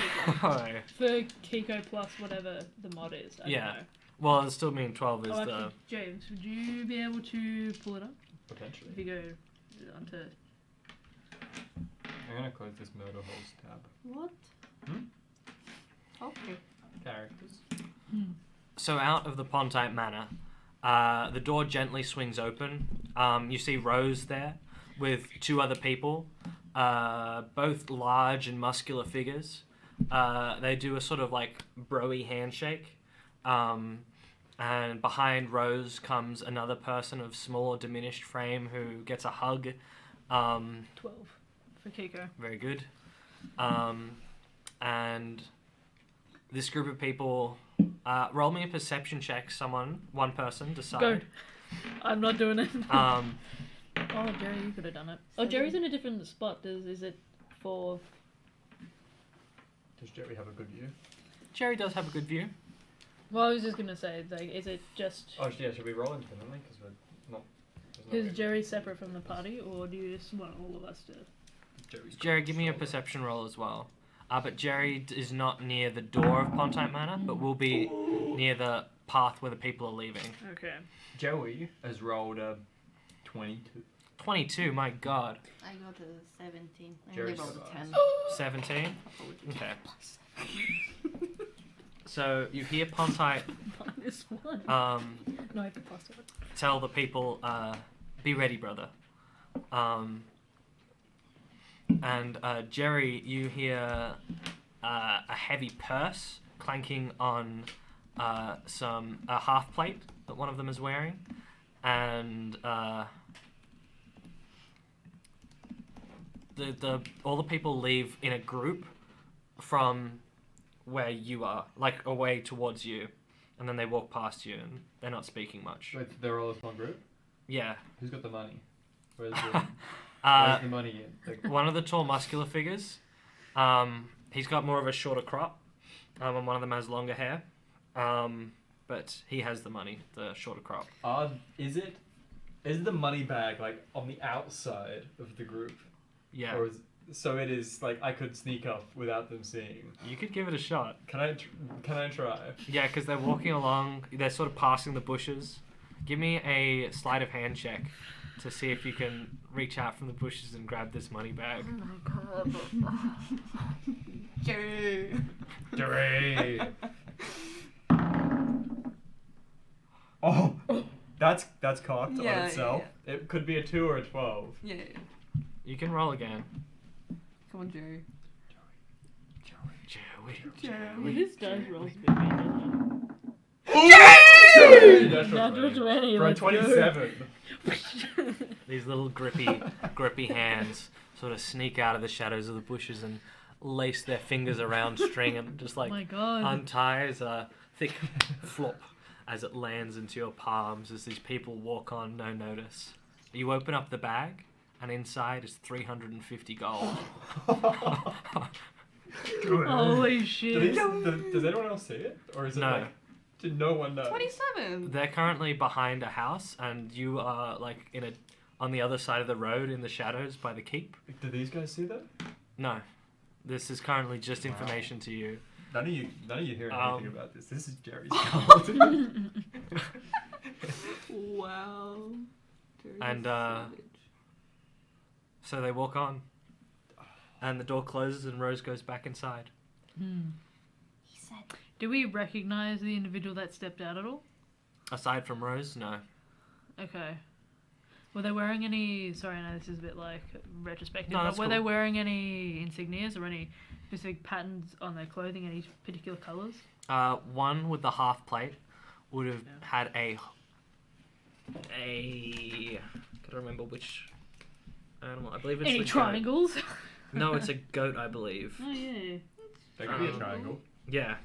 Alright. For Kiko plus whatever the mod is. I Yeah. Don't know. Well, it still mean 12 is Oh, the. actually, James, would you be able to pull it up? Potentially. If you go onto. I'm gonna close this murder holes tab. What? Okay. Characters. So out of the Pontite Manor, the door gently swings open. You see Rose there with two other people, both large and muscular figures. They do a sort of like bro-y handshake. And behind Rose comes another person of small, diminished frame who gets a hug. 12 for Kiko. Very good. And this group of people, roll me a perception check. One person, decide. Go. I'm not doing it. Oh, Jerry, you could have done it. Oh, Jerry's in a different spot. Is it for? Does Jerry have a good view? Jerry does have a good view. Well, I was just gonna say, like, is it just Oh yeah, should we roll into them, because we're not. is Jerry separate from the party, or do you just want all of us to? Jerry, give me a perception roll as well. But Jerry is not near the door of Pontite Manor, but will be near the path where the people are leaving. Okay. Joey has rolled a 22. 22, my god. I got a 17. I Jerry's only rolled a 10. 17? Okay. So you hear Pontite -1. No, I have to pass it. tell the people, be ready, brother. And Jerry, you hear a heavy purse clanking on a half plate that one of them is wearing, and all the people leave in a group from where you are, like away towards you, and then they walk past you, and they're not speaking much. Wait, they're all in one group? Yeah. Who's got the money? Where's the money in? Like, One of the tall, muscular figures, he's got more of a shorter crop, and one of them has longer hair, but he has the money, the shorter crop. Is the money bag like on the outside of the group? Yeah. Or so it is like I could sneak up without them seeing. You could give it a shot. Can I try? Yeah, because they're walking along, they're sort of passing the bushes. Give me a sleight of hand check to see if you can reach out from the bushes and grab this money bag. Oh my god. Jerry. Jerry. Oh, that's cocked on Yeah, itself. It could be a 2 or a 12. Yeah. You can roll again. Come on, Jerry. Well, his dice rolls a bit mean, doesn't Natural it? 20, For a let's go. 27. These little grippy hands sort of sneak out of the shadows of the bushes and lace their fingers around string and just Oh my like god. unties a thick flop as it lands into your palms as these people walk on no notice. You open up the bag and inside is 350 gold. Holy shit. Does anyone else see it? Or is it No. like, did no one know? 27. They're currently behind a house and you are like on the other side of the road in the shadows by the keep. Do these guys see that? No. This is currently just information to you. None of you hear anything about this. This is Jerry's fault. Wow. Jerry's And, savage. So they walk on. And the door closes and Rose goes back inside. He said. Do we recognize the individual that stepped out at all? Aside from Rose, no. Okay. Were they wearing any... Sorry, I know this is a bit like retrospective, No, but that's were cool. they wearing any insignias or any specific patterns on their clothing, any particular colours? One with the half plate would have had a... Gotta remember which animal. I believe it's Any the goat. triangles? No, it's a goat, I believe. Oh, yeah. That could be a triangle. Yeah.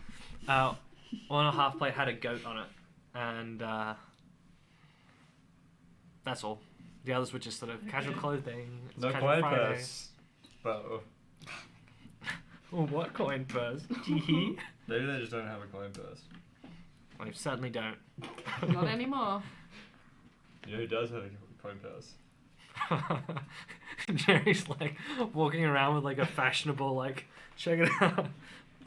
One half plate had a goat on it. And that's all. The others were just sort of casual clothing. It's No casual coin Friday. purse. But Oh, what coin purse? Gee. maybe they just don't have a coin purse. I certainly don't. Not anymore. You know who does have a coin purse? Jerry's like walking around with like a fashionable like, check it out,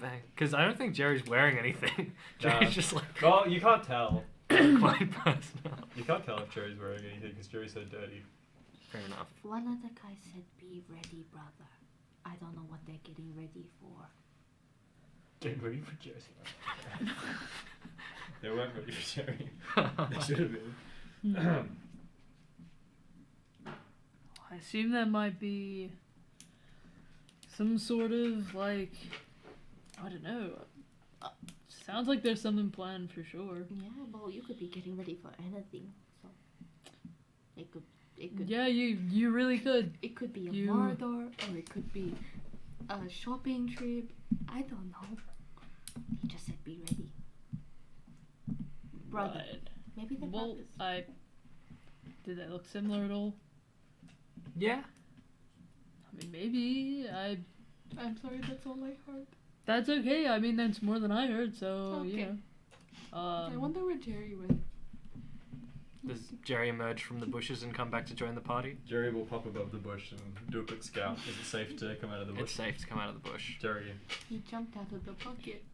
bang. Because I don't think Jerry's wearing anything. Jerry's just like Well, you can't tell. quite personal. You can't tell if Jerry's wearing anything because Jerry's so dirty. Fair enough. One of the guys said, "Be ready, brother." I don't know what they're getting ready for. Getting ready for Jerry. They weren't ready for Jerry. They should have been. I assume there might be some sort of like, I don't know. Sounds like there's something planned for sure. Yeah, well, you could be getting ready for anything. So it could. Yeah, you really could. It could be a You- murder, or it could be a shopping trip. I don't know. He just said, "Be ready, brother." Right. Maybe the Well, brothers. did they look similar at all? Yeah. I mean, maybe. I'm sorry, that's all I heard. That's okay. I mean, that's more than I heard. So you Okay. know. I wonder where Jerry went. Does Jerry emerge from the bushes and come back to join the party? Jerry will pop above the bush and do a quick scout. Is it safe to come out of the bush? It's safe to come out of the bush. Jerry, He jumped out of the bucket.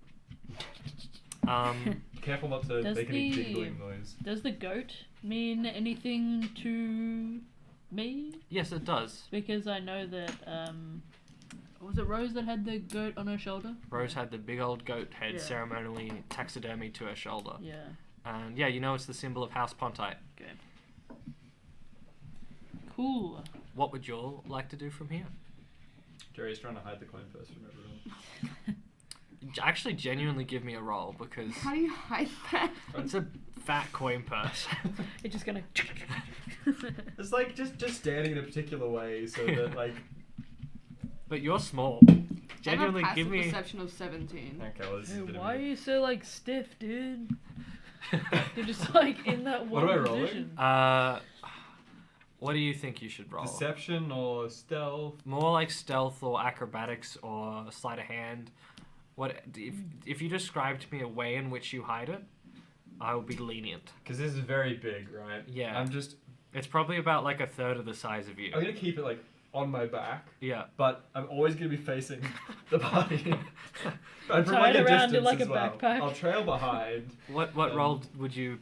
careful not to Does make any the- jiggling noise. Does the goat mean anything to me? Yes, it does. Because I know that was it Rose that had the goat on her shoulder? Rose had the big old goat head Yeah. ceremonially taxidermied to her shoulder. Yeah. And yeah, you know it's the symbol of House Pontite. Okay. Cool. What would you all like to do from here? Jerry's trying to hide the coin purse from everyone. Actually, genuinely give me a roll because How do you hide that? it's a fat coin purse. It's just gonna. It's like just standing in a particular way so that like. But you're small. I Genuinely, have a give passive me. perception of 17. Okay, well, this is Hey, a bit why are of you so like stiff, dude? You're just like in that What one am I rolling? position. What do you think you should roll? deception or stealth. More like stealth or acrobatics or sleight of hand. What if you describe to me a way in which you hide it? I will be lenient. Because this is very big, right? Yeah. I'm It's probably about like a third of the size of you. gonna keep it like on my back, Yeah. but I'm always gonna be facing the party. And from Tie like it a around in distance like as a well. backpack. I'll trail behind. What role would you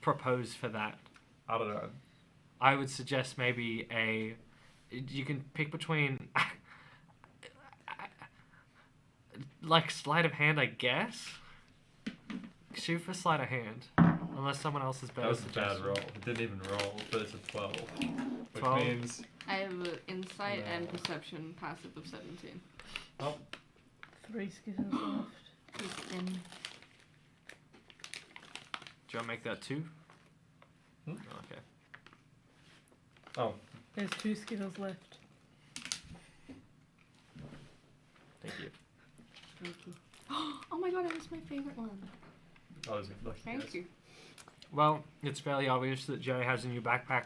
propose for that? I don't know. I would suggest maybe you can pick between like sleight of hand, I guess. Shoot for sleight of hand, unless someone else is better. That was a bad suggestion. roll. It didn't even roll, but it's a 12. Which 12? means I have an insight and No. perception passive of 17. 3 skills left. Then Do you want to make that 2? Hmm? Oh, okay. oh, There's 2 skills left. Thank you. thank you. Oh my god, that was my favorite one. I was lucky. Thank guys. you. Well, it's fairly obvious that Jerry has a new backpack.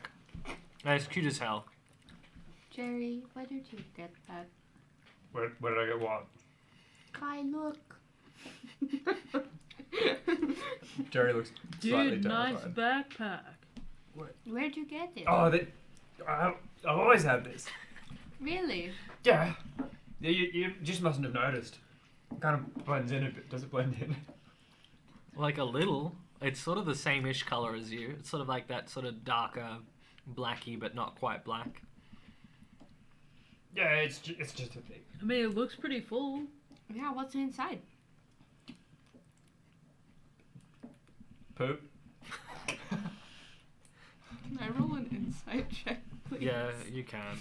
And it's cute as hell. Jerry, where did you get that? Where did I get what? Kai, look. Jerry looks slightly Dude, nice terrified. backpack. Where'd you get it? Oh, I've always had this. Really? Yeah. You just mustn't have noticed. It kind of blends in a bit. Does it blend in? Like a little. It's sort of the same-ish color as you. It's sort of like that sort of darker, blacky, but not quite black. Yeah, it's just a thing. I mean, it looks pretty full. Yeah, what's inside? Poop. Can I roll an insight check, please? Yeah, you can.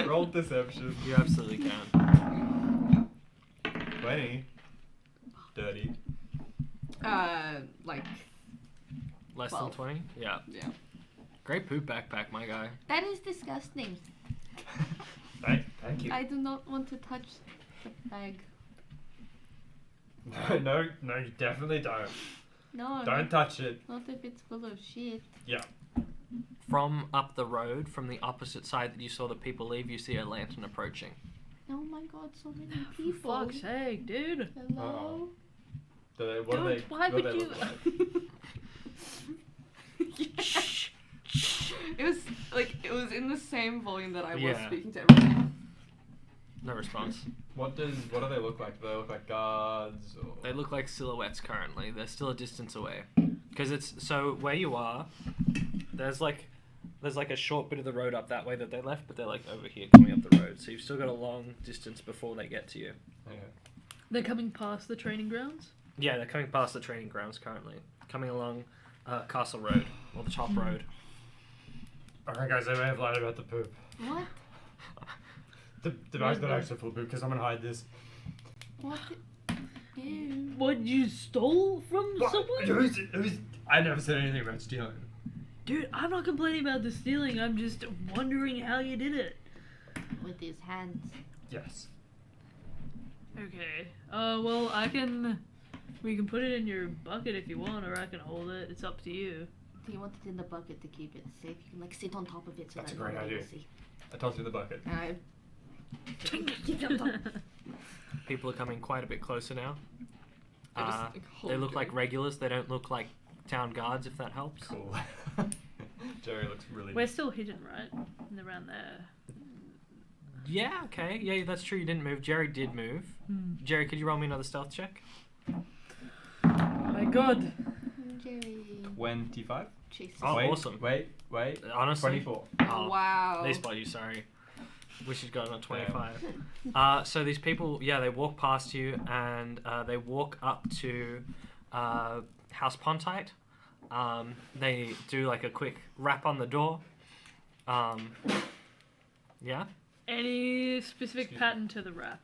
Roll deception. You absolutely can. 20. Dirty. Like, Less 12. than 20? Yeah. yeah. Great poop backpack, my guy. That is disgusting. Thank you. I do not want to touch the bag. No, you definitely don't. No, Don't touch it. not if it's full of shit. From up the road, from the opposite side that you saw the people leave, you see a lantern approaching. Oh my god, so many For people. fuck's sake, dude. Hello? Why would you? It was like it was in the same volume that I was Yeah. speaking to everyone. No response. What do they look like? Do they look like guards or? They look like silhouettes currently. They're still a distance away. Because it's so where you are. There's like a short bit of the road up that way that they left, but they're like over here coming up the road. So you've still got a long distance before they get to you. Okay. They're coming past the training grounds? Yeah, they're coming past the training grounds currently. Coming along Castle Road, or the top road. Alright guys, I may have lied about the poop. What? The bag's not actually full of poop because I'm gonna hide this. What? Ew. What, you stole from someone? I never said anything about stealing. Dude, I'm not complaining about the stealing, I'm just wondering how you did it. With his hands. Yes. Okay. Well, we can put it in your bucket if you want, or I can hold it. It's up to you. Do you want it in the bucket to keep it safe? You can like sit on top of it so That's that a great nobody will idea. see. I tossed you the bucket. Alright. People are coming quite a bit closer now. I just, like, They hold look like it. regulars. They don't look like town guards, if that helps. Cool. Jerry looks really. We're still hidden, right? And around there. Yeah, okay. Yeah, that's true. You didn't move. Jerry did move. Jerry, could you roll me another stealth check? My god. Jerry. 25. Jesus. Oh, wait, awesome. Wait. Honestly. 24. Oh, Wow. They spot you, sorry. Wish you'd gotten a 25. So these people, they walk past you and they walk up to House Pontite. They do like a quick rap on the door. Yeah? Any specific pattern to the rap?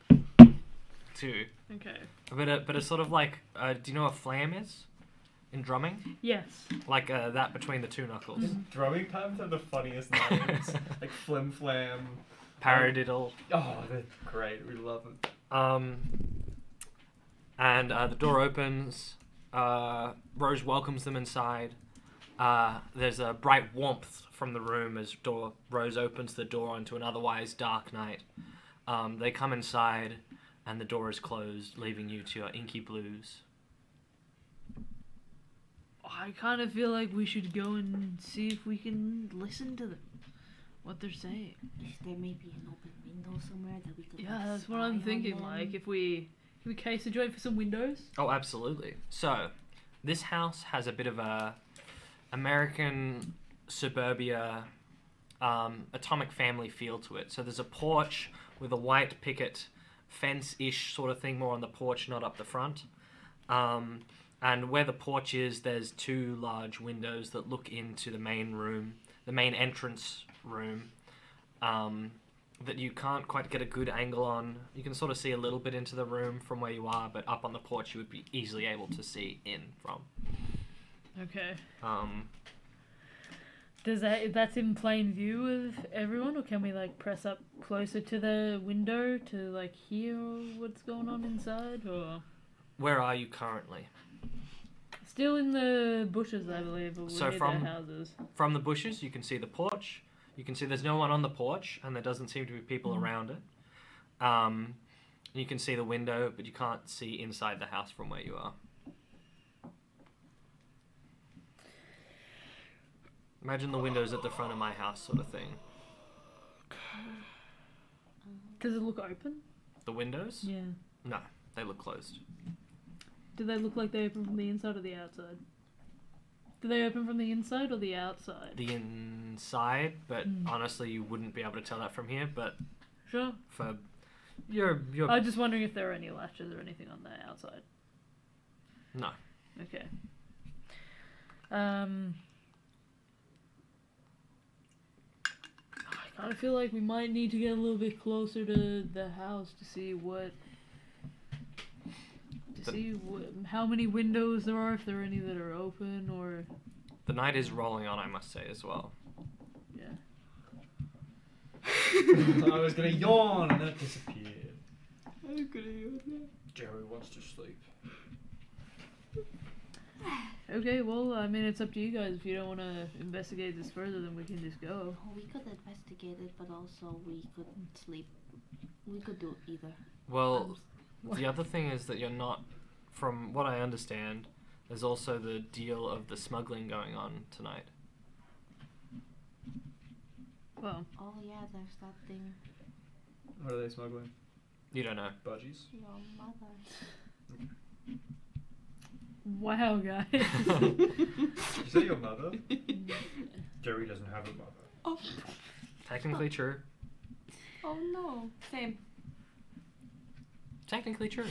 Two. Okay. But a sort of like, do you know what flam is? In drumming? Yes. Like that between the two knuckles. Drumming patterns have the funniest names. Like Flim Flam. Paradiddle. Oh, they're great. We love them. And the door opens. Rose welcomes them inside. There's a bright warmth from the room as Rose opens the door onto an otherwise dark night. They come inside, and the door is closed, leaving you to your inky blues. I kind of feel like we should go and see if we can listen to them. What they're saying. There may be an open window somewhere that we could. Yeah, that's what I'm thinking. Like, if we case the joint for some windows. Oh, absolutely. So, this house has a bit of a American suburbia atomic family feel to it. So there's a porch with a white picket fence-ish sort of thing more on the porch, not up the front. And where the porch is, there's two large windows that look into the main room, the main entrance room, that you can't quite get a good angle on. You can sort of see a little bit into the room from where you are, but up on the porch you would be easily able to see in from. Okay. That's in plain view of everyone, or can we like press up closer to the window to like hear what's going on inside, or Where are you currently? still in the bushes, I believe, or So near from- their houses? From the bushes, you can see the porch. You can see there's no one on the porch, and there doesn't seem to be people around it. You can see the window, but you can't see inside the house from where you are. Imagine the windows at the front of my house, sort of thing. Does it look open? The windows? Yeah. No, they look closed. Do they look like they open from the inside or the outside? Do they open from the inside or the outside? The inside, but honestly, you wouldn't be able to tell that from here. But Sure. for your I was just wondering if there are any latches or anything on the outside. no. Okay. I kind of feel like we might need to get a little bit closer to the house to see how many windows there are, if there are any that are open, or The night is rolling on, I must say as well. yeah. I was gonna yawn and that disappeared. I'm gonna yawn now. Jerry wants to sleep. Okay, well, I mean, it's up to you guys. If you don't want to investigate this further, then we can just go. Oh, we could investigate it, but also we could sleep. We could do either. Well, the other thing is that you're not, from what I understand, there's also the deal of the smuggling going on tonight. Well, Oh yeah, there's that thing. What are they smuggling? You don't know. Budgies? Your mother. wow, guys. Did you say your mother? Jerry doesn't have a mother. Oh. Technically true. Oh no. Same. Technically true.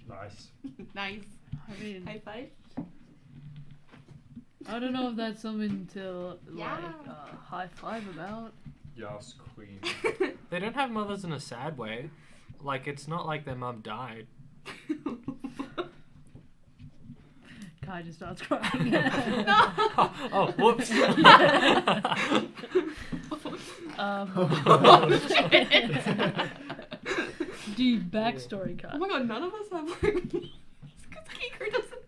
Nice. Nice. I mean, High five. I don't know if that's something to Yeah. high five about. Yes, queen. They don't have mothers in a sad way. Like, it's not like their mum died. Kai just starts crying. Oh, whoops. Dude, backstory, Kai. Oh my god, none of us have like. Because Kiko doesn't.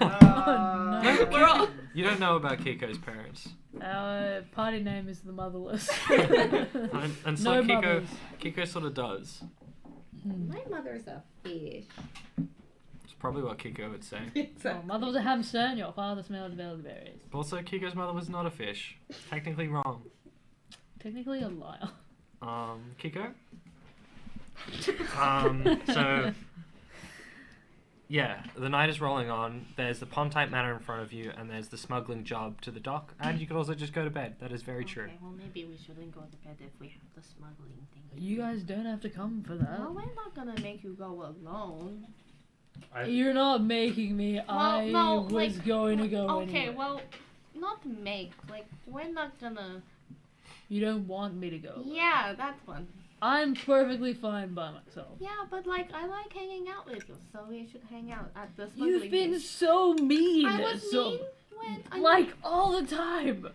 Oh, no. We're all. You don't know about Kiko's parents. Our party name is the Motherless. And so No mothers. Kiko sort of does. My mother's a fish. It's probably what Kiko would say. Well, mother was a hamster and your father smelled elderberries. Also, Kiko's mother was not a fish. Technically wrong. Technically a liar. Kiko? So, yeah, the night is rolling on. There's the Pontite Manor in front of you, and there's the smuggling job to the dock. And you could also just go to bed. That is very true. Okay, well maybe we shouldn't go to bed if we have the smuggling thing. You guys don't have to come for that. Well, we're not gonna make you go alone. You're not making me. I no, was like, going to go Okay, anyway. well, not make. Like, we're not gonna. You don't want me to go. Yeah, that one. I'm perfectly fine by myself. Yeah, but like, I like hanging out with you, so we should hang out at the smuggling You've been thing. so mean. I was so, mean when I like all the time.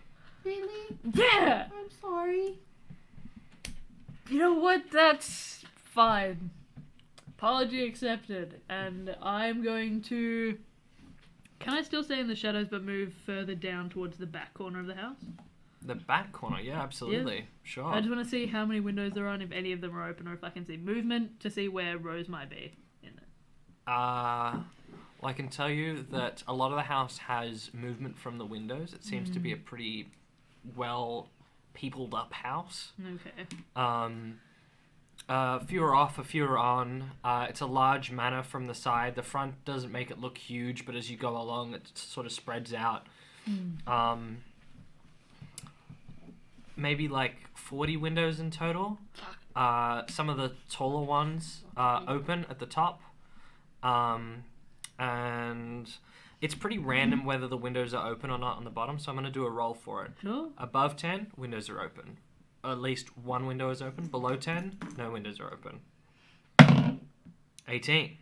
really. Yeah. I'm sorry. You know what? That's fine. Apology accepted. And I'm going to. Can I still stay in the shadows but move further down towards the back corner of the house? The back corner, yeah, absolutely. Sure. I just want to see how many windows there are and if any of them are open or if I can see movement to see where Rose might be in it. Well, I can tell you that a lot of the house has movement from the windows. It seems to be a pretty well peopled up house. Okay. A few are off, a few are on. It's a large manor from the side. The front doesn't make it look huge, but as you go along, it sort of spreads out. Maybe like 40 windows in total. Some of the taller ones are open at the top. And it's pretty random whether the windows are open or not on the bottom, so I'm going to do a roll for it. Sure. Above 10, windows are open. At least one window is open. Below 10, no windows are open. 18.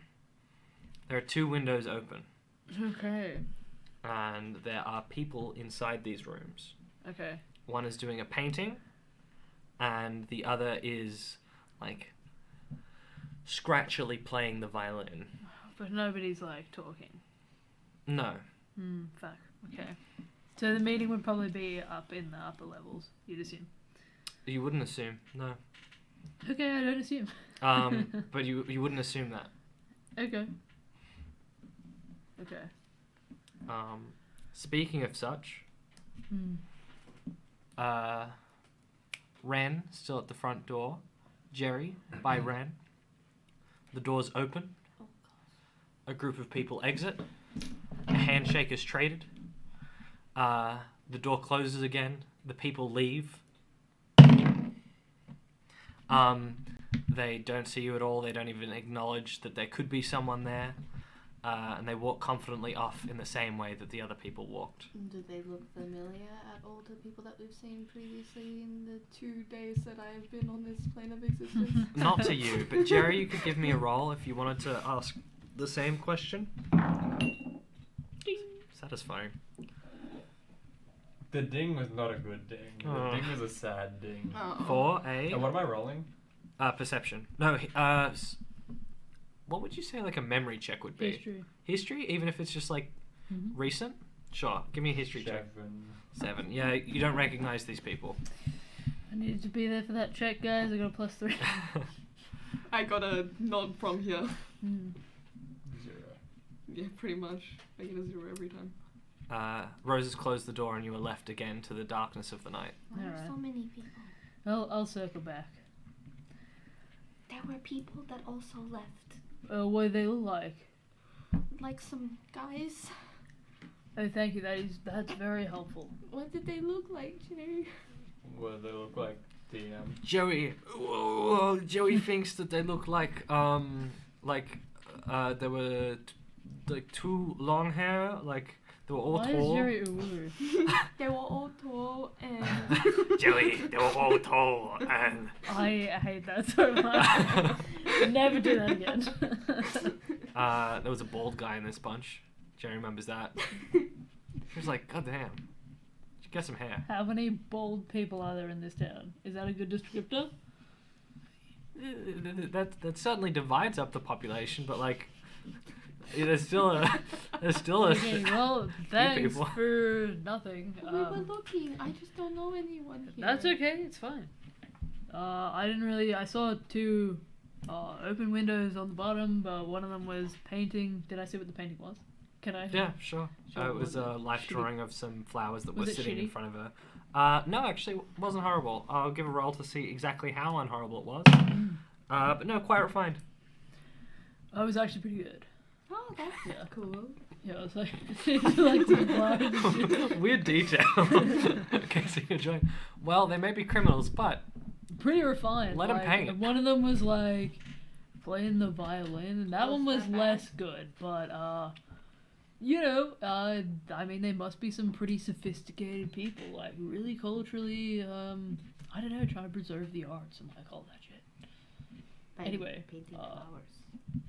There are 2 windows open. Okay. And there are people inside these rooms. Okay. One is doing a painting, and the other is, like, scratchily playing the violin. But nobody's like talking. No. Fuck. Okay. So the meeting would probably be up in the upper levels, you'd assume. You wouldn't assume, no. Okay, I don't assume. But you wouldn't assume that. Okay. Okay. Speaking of such, Ren, still at the front door. Jerry, by Ren. The door's open. A group of people exit. A handshake is traded. The door closes again. The people leave. They don't see you at all. They don't even acknowledge that there could be someone there. And they walk confidently off in the same way that the other people walked. Do they look familiar at all to people that we've seen previously in the 2 days that I have been on this plane of existence? Not to you, but Jerry, you could give me a roll if you wanted to ask the same question. Ding. Satisfying. The ding was not a good ding. Oh. The ding was a sad ding. Oh. For And what am I rolling? perception. No, what would you say like a memory check would be? History. History, even if it's just like recent? Sure. Give me a history check. 7. Yeah, you don't recognize these people. I needed to be there for that check, guys. I got a +3. I got a nod from here. 0. Yeah, pretty much. I get a 0 every time. Roses closed the door and you were left again to the darkness of the night. Why are Alright. so many people? I'll circle back. There were people that also left. What do they look like? Like some guys. Oh, thank you. That's very helpful. What did they look like, Jerry? What do they look like? Joey thinks that they look like they were like too long hair, like they were all Why tall. is Jerry Uru? They were all tall and Joey, they were all tall and. I hate that so much. Never do that again. There was a bald guy in this bunch. Jerry remembers that. He was like, God damn. Get some hair. How many bald people are there in this town? Is that a good descriptor? That certainly divides up the population, but like, there's still a Okay, well, thanks people. for nothing. we were looking. I just don't know anyone here. That's okay, it's fine. I saw two open windows on the bottom, but one of them was painting. Did I see what the painting was? Can I? Yeah, sure. Sure, It was a was it life shitty? drawing of some flowers that were Was it sitting in shitty? front of her. No, actually, it wasn't horrible. I'll give a roll to see exactly how unhorrible it was. But no, quite refined. I was actually pretty good. Oh, that's Yeah. cool. Yeah, I was like, like some flowers and shit. Weird detail. Okay, so you're enjoying. Well, they may be criminals, but Pretty refined. Let 'em like, paint. One of them was like playing the violin, and that Was one was that bad? less good. But I mean, they must be some pretty sophisticated people, like really culturally. I don't know, trying to preserve the arts and like all that shit. Anyway, painting flowers.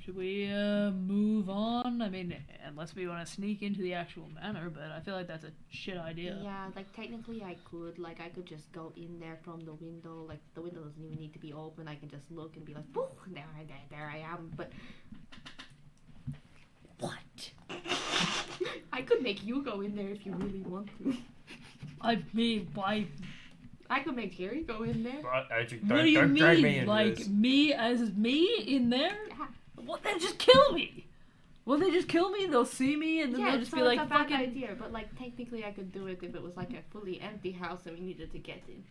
Should we move on? I mean, unless we want to sneak into the actual manor, but I feel like that's a shit idea. Yeah, like technically I could just go in there from the window. Like the window doesn't even need to be open. I can just look and be like, "Woo, there I am." But what? I could make you go in there if you really want to. I mean, why? I could make Jerry go in there. What do you mean? Like me as me in there? Yeah. Well, then just kill me. Well, they just kill me. They'll see me, and then Yeah, they'll just so be it's like, a bad "Fucking." idea, but like technically I could do it if it was like a fully empty house and we needed to get in.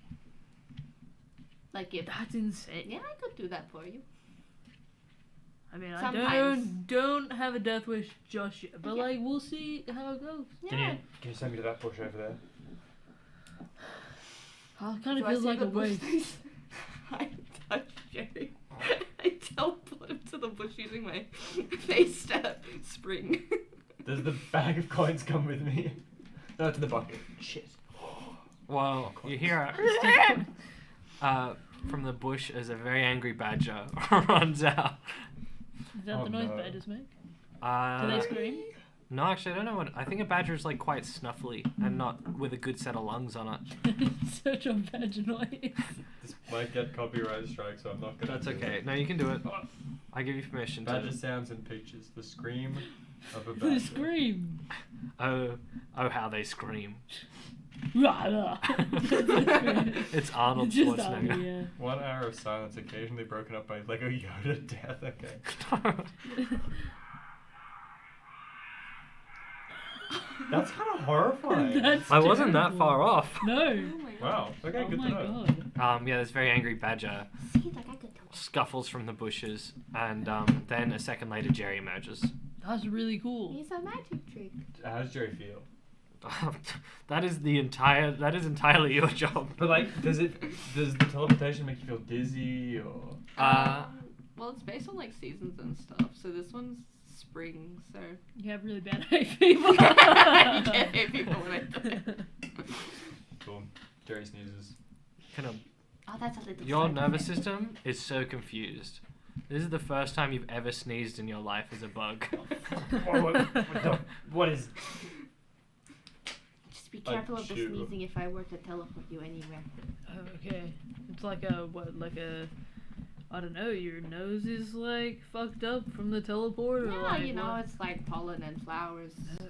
Like if That's insane. yeah, I could do that for you. I mean, Sometimes. I don't have a death wish just yet, but Yeah. like we'll see how it goes. Yeah. Can you send me to that bush over there? It kind Do of I feels see like the a bush waste. things? I touch Jerry. I teleport him to the bush using my face stab spring. Does the bag of coins come with me? No, to the bucket. Shit. well, you hear from the bush as a very angry badger runs out. Is that Oh, the noise no. badgers make? Do Uh, they scream? no, actually, I don't know what. I think a badger is like quite snuffly and not with a good set of lungs on it. Such a badger noise. This might get copyright strike, so I'm not gonna. That's do okay. it. No, you can do it. I give you permission Badger to. sounds and pictures. The scream of a badger. The scream. Oh, how they scream. Rah, rah. It's Arnold Just Schwarzenegger. Arnie, yeah. 1 hour of silence, occasionally broken up by Lego Yoda death. Okay. That's kind of horrifying. That's I wasn't that terrible. far off. No. Oh my god. Wow. Okay, Oh good my to know. god. Yeah, this very angry badger See, like I could do it. scuffles from the bushes, and then a second later, Jerry emerges. That's really cool. It's a magic trick. How does Jerry feel? That is entirely your job. But like, does the teleportation make you feel dizzy or? Well, it's based on like seasons and stuff. So this one's spring. So You have really bad hay fever. I get hay fever when I do it. Cool. Jerry sneezes. Kind of. Oh, that's a little. Your side nervous effect. system is so confused. This is the first time you've ever sneezed in your life as a bug. What is? Just be I careful of the chew. sneezing if I were to teleport you anywhere. Okay. It's like a, I don't know, your nose is like fucked up from the teleport or Yeah, like you know, what? it's like pollen and flowers. Oh.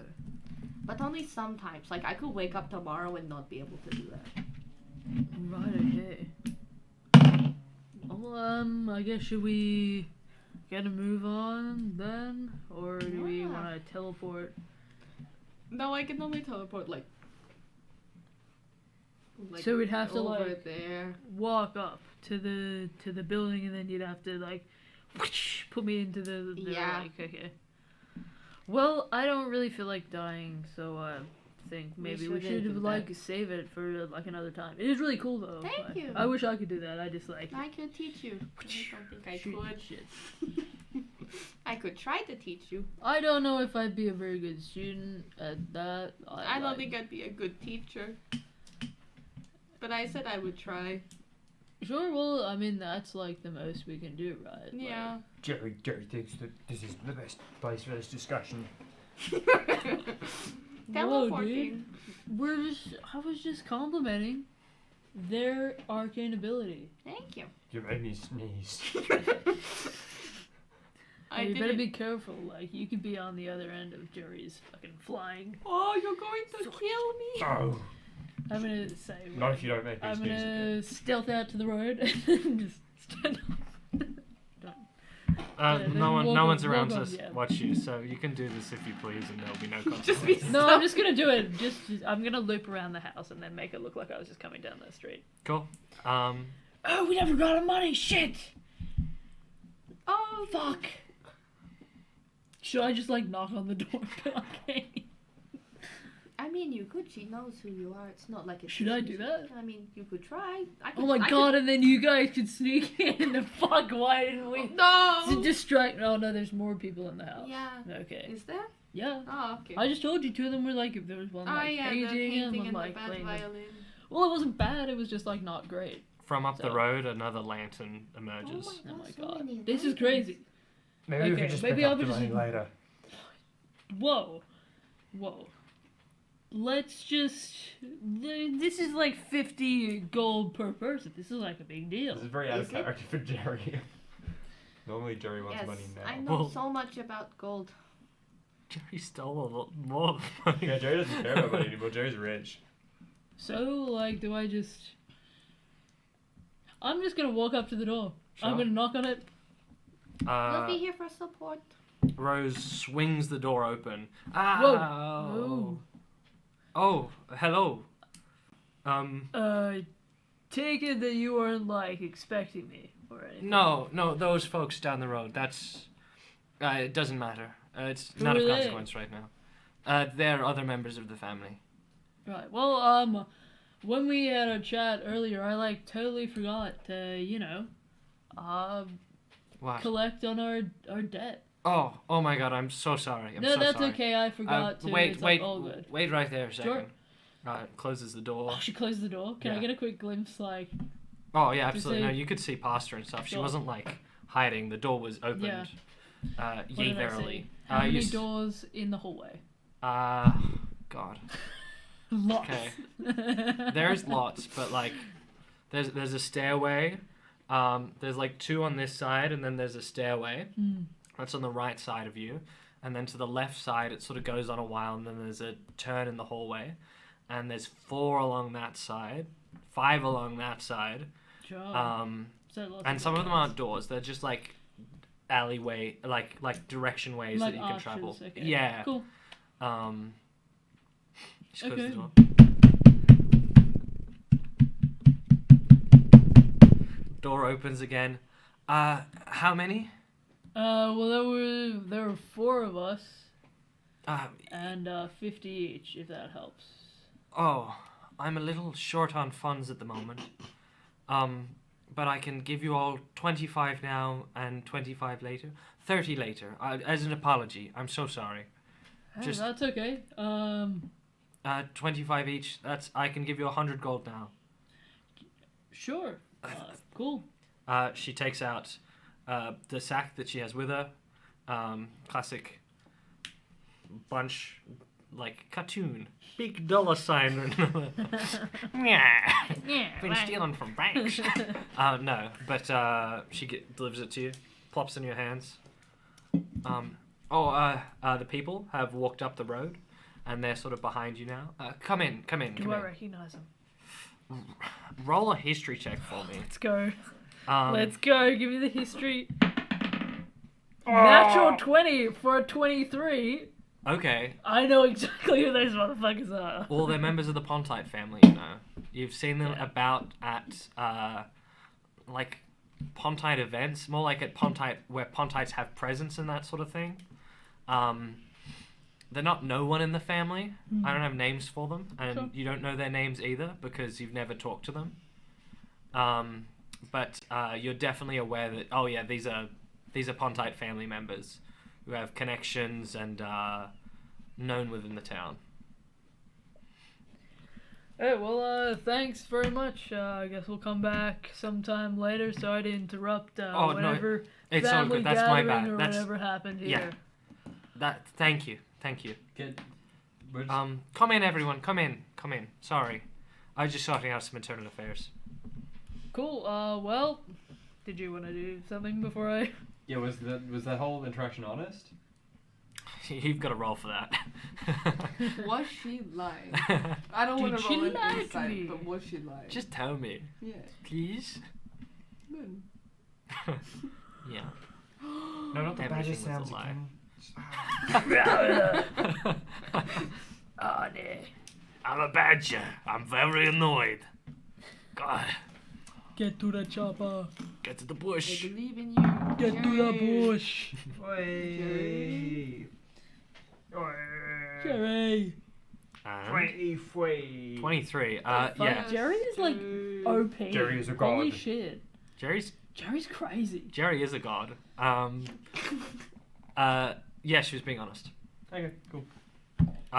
But only sometimes. Like, I could wake up tomorrow and not be able to do that. Right, okay. Well, I guess should we get a move on then? Or do we Yeah. want to teleport? No, I can only teleport like So we'd have to over like there. walk up to the building, and then you'd have to like whoosh, put me into the Yeah. like, okay. Well, I don't really feel like dying, so I think maybe we shouldn't should do like that. save it for like another time. It is really cool though. Thank you. I wish I could do that. I just like I could teach you. I don't think I shoot could. shit. I could try to teach you. I don't know if I'd be a very good student at that. I don't think I'd be a good teacher. But I said I would try. Sure, well, I mean, that's like the most we can do, right? Yeah. Jerry thinks that this is the best place for this discussion. Teleporting. I was just complimenting their arcane ability. Thank you. You made me sneeze. You better be careful, like, you could be on the other end of Jerry's fucking flying. Oh, you're going to kill me. Oh, I'm gonna say, not if you don't make me I'm sneeze again. gonna stealth out to the road and just stand up. Yeah, then no walk one's on- around walk to on, yeah. watch you, so you can do this if you please, and there'll be no consequences. Just be No, I'm just gonna do it. I'm gonna loop around the house and then make it look like I was just coming down the street. Cool. Oh, we never got our money. Shit. Oh, Fuck. Should I just like knock on the door? Okay. I mean, you could. She knows who you are. It's not like it's. Should I do that? I mean, you could try. I could, Oh my god! And then you guys could sneak in. Fuck! Why didn't we? No. To distract. Oh no, there's more people in the house. Yeah. Okay. Is there? Yeah. Oh, okay. I just told you two of them were like, if there was one like yeah, the painting painting and one and like the bad playing. violin. Well, it wasn't bad. It was just like not great. From up the So- road, another lantern emerges. Oh my so god. many This is lanterns. crazy. Maybe we Okay, could just maybe pick I'll up the be money just- later. Whoa. Let's just. This is like 50 gold per person. This is like a big deal. This is very out Is of it? character for Jerry. Normally Jerry wants Yes, money now. I know Well- so much about gold. Jerry stole a lot more money. Yeah, Jerry doesn't care about money anymore. Jerry's rich. So, like, do I just. I'm just gonna walk up to the door. I'm Sure. gonna knock on it. We'll be here for support. Rose swings the door open. Whoa. Ow. Oh, hello. Take it that you weren't, like, expecting me or anything. No, those folks down the road. That's. It doesn't matter. It's Who not are of they? consequence right now. They're other members of the family. Right. Well, when we had a chat earlier, I, like, totally forgot to, What? collect on our debt. Oh my god, I'm so sorry. I'm No, so that's sorry. okay. I forgot to. Wait, It's like, wait, all good. wait right there a second. Sure. Closes the door. Oh, she closed the door. Can I Yeah. get a quick glimpse, like? Oh yeah, to absolutely. say- No, you could see past her and stuff. She Sure. wasn't like hiding. The door was opened. Yeah. Yay What did I verily. say? How you many s- doors in the hallway? God. Lots. Okay. There's lots, but like, there's a stairway. There's like two on this side, and then there's a stairway. That's on the right side of you, and then to the left side, it sort of goes on a while, and then there's a turn in the hallway, and there's 4 along that side, 5 along that side. Sure. So lots And some of them doors. aren't doors. They're just like alleyway, like direction ways Like that you can arches, travel. okay. Yeah. Cool. Just close Okay. the door. Door opens again. How many? Well, there were 4 of us, Uh, and 50 each, if that helps. oh, I'm a little short on funds at the moment. But I can give you all 25 now and 25 later. 30 later, as an apology. I'm so sorry. Hey, Just- that's okay. 25 each. I can give you 100 gold now. Sure. Cool. She takes out the sack that she has with her. Classic bunch, like cartoon. Big dollar sign. Yeah. Yeah. Been stealing from banks. No, but she delivers it to you. Plops in your hands. The people have walked up the road, and they're sort of behind you now. Come in. Do I recognize him? Roll a history check for me. Let's go. Um, Let's go. Give me the history. Natural 20 for a 23. Okay. I know exactly who those motherfuckers are. Well, they're members of the Pontite family, you know. You've seen them Yeah. about at, like, Pontite events, more like at Pontite, where Pontites have presence and that sort of thing. They're not no one in the family. I don't have names for them, and Sure. you don't know their names either because you've never talked to them. But you're definitely aware that, oh yeah, these are Pontite family members who have connections and known within the town. Hey, well, thanks very much. I guess we'll come back sometime later. Sorry to interrupt. Oh, no, whenever it's all family good. That's my gathering bad. or That's whatever happened yeah. here. Thank you. Get. We're just, Come in, everyone. Come in. Sorry, I was just sorting out some internal affairs. Cool. Well, did you want to do something before I? yeah, was that whole interaction honest? You've got to roll for that. Was she lying? I don't Did want to she roll an lie to insight, me? but was she lying? Just tell me, yeah. please. Good. Yeah. No, not the badger Everything was sounds a lie. again. Oh, no. I'm a badger. I'm very annoyed. God, Get to the chopper. get to the I bush. believe in you. Get to the Jerry. bush. Way. Jerry. And 23. 23. Fuck, Yeah. Jerry is like OP. Jerry is a Holy god. shit. Jerry's Crazy. Jerry is a god. Yeah, she was being honest. Okay, cool.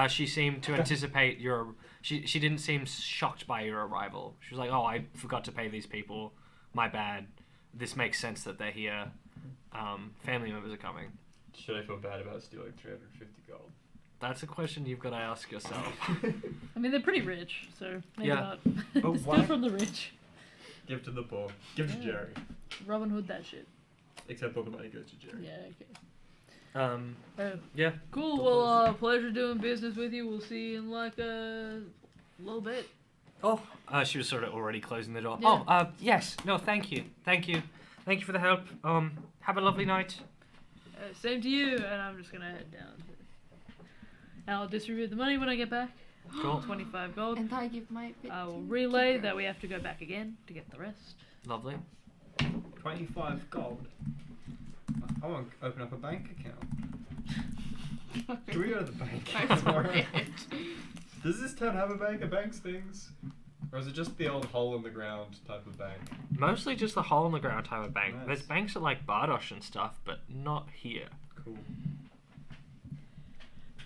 She seemed to anticipate your. She didn't seem shocked by your arrival. She was like, "Oh, I forgot to pay these people. My bad. This makes sense that they're here. Family members are coming." Should I feel bad about stealing 350 gold? That's a question you've got to ask yourself. I mean, they're pretty rich, so maybe Yeah. not. But Steal why- from the rich. Give to the poor. Give to Yeah. Jerry. Robin Hood that shit. Except all the money goes to Jerry. Yeah, okay. Yeah. Cool, Don't well, pleasure doing business with you. We'll see you in like a little bit. Oh, she was sort of already closing the door. Yeah. Oh, yes. No, thank you for the help. Have a lovely night. Same to you, and I'm just gonna head down. And I'll distribute the money when I get back. Cool. 25 gold. And I give my bit I will to relay Kicker. that we have to go back again to get the rest. Lovely. 25 gold. I want to open up a bank account. Can we go to the bank? I swear. Does this town have a bank? Are banks things? Or is it just the old hole in the ground type of bank? Mostly just the hole in the ground type of bank. Nice. There's banks at like Bardosh and stuff, but not here. Cool.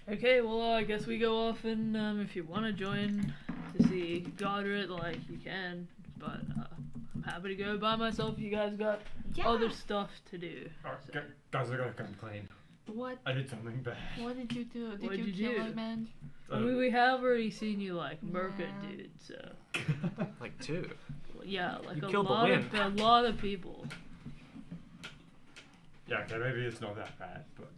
Okay, well, I guess we go off, and if you want to join to see Godred, like, you can. But I'm happy to go by myself. You guys got Yeah. other stuff to do. Guys, I gotta complain. What? I did something bad. What did you do? Did What'd you you kill do? a man? I mean, we have already seen you, like, murk a Yeah. dude, so. Like two. Yeah, like You a killed the lot wind. of a lot of people. Yeah, okay, maybe it's not that bad, but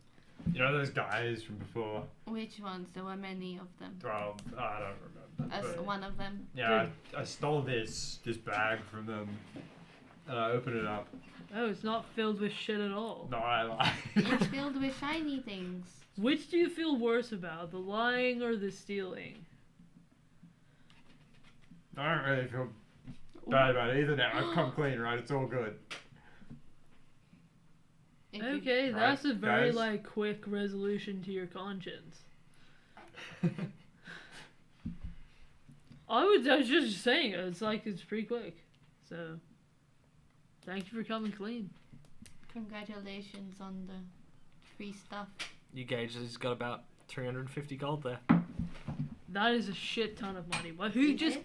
you know those guys from before? Which ones? There were many of them. Well, I don't remember. As but one of them. yeah, I stole this bag from them, and I opened it up. Oh, it's not filled with shit at all. No, I lied. It's filled with shiny things. Which do you feel worse about, the lying or the stealing? I don't really feel bad about it either now. I've come clean, right? It's all good. If you- Okay, Right, that's a very guys? like quick resolution to your conscience. I was just saying, it's like it's pretty quick. So, thank you for coming clean. Congratulations on the free stuff. You gauge he's got about 350 gold there. That is a shit ton of money. But who You just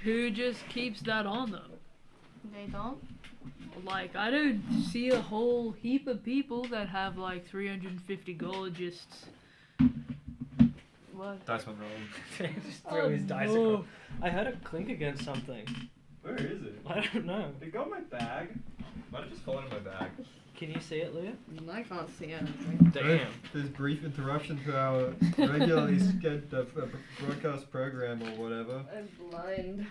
who just keeps that on them? They don't? Like, I don't see a whole heap of people that have like 350 gold just. What? Dice went wrong. Just throw his dice across. I heard a clink against something. Where is it? I don't know. It got in my bag. Might have just fallen in my bag. Can you see it, Leah? I can't see anything. Damn. This brief interruption to our regularly scheduled broadcast program or whatever. I'm blind.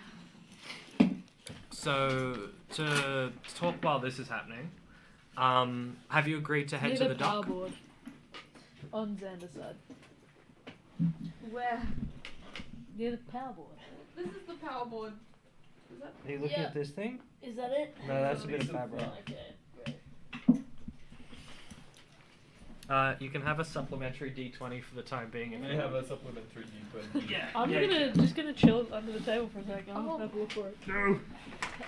So, to talk while this is happening, have you agreed to head Need to a the dock? power board. On Xander's side. Where? Near the power board. This is the power board. Is that? Are you looking Yeah. at this thing? Is that it? No, that's a bit of fabric. Okay, great. You can have a supplementary D20 for the time being. If May you have a supplementary D20. Yeah. I'm just gonna chill under the table for a second. I'll have a look for it. No.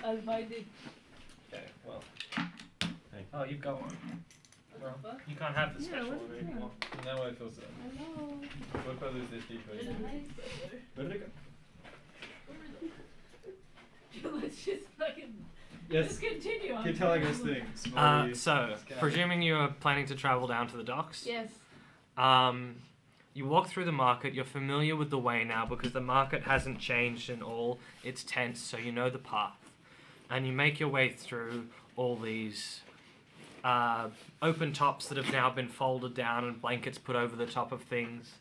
As I did. Okay, well. Thank Oh, you've got one. Well, you can't have the special one anymore. Now I feel sad. Hello. What if I lose this D20? Where did it go? Let's just fucking. Yes. Let's continue. Keep telling us things. So, presuming you're planning to travel down to the docks, Yes. you walk through the market. You're familiar with the way now because the market hasn't changed in all its tents, so you know the path. And you make your way through all these open tops that have now been folded down and blankets put over the top of things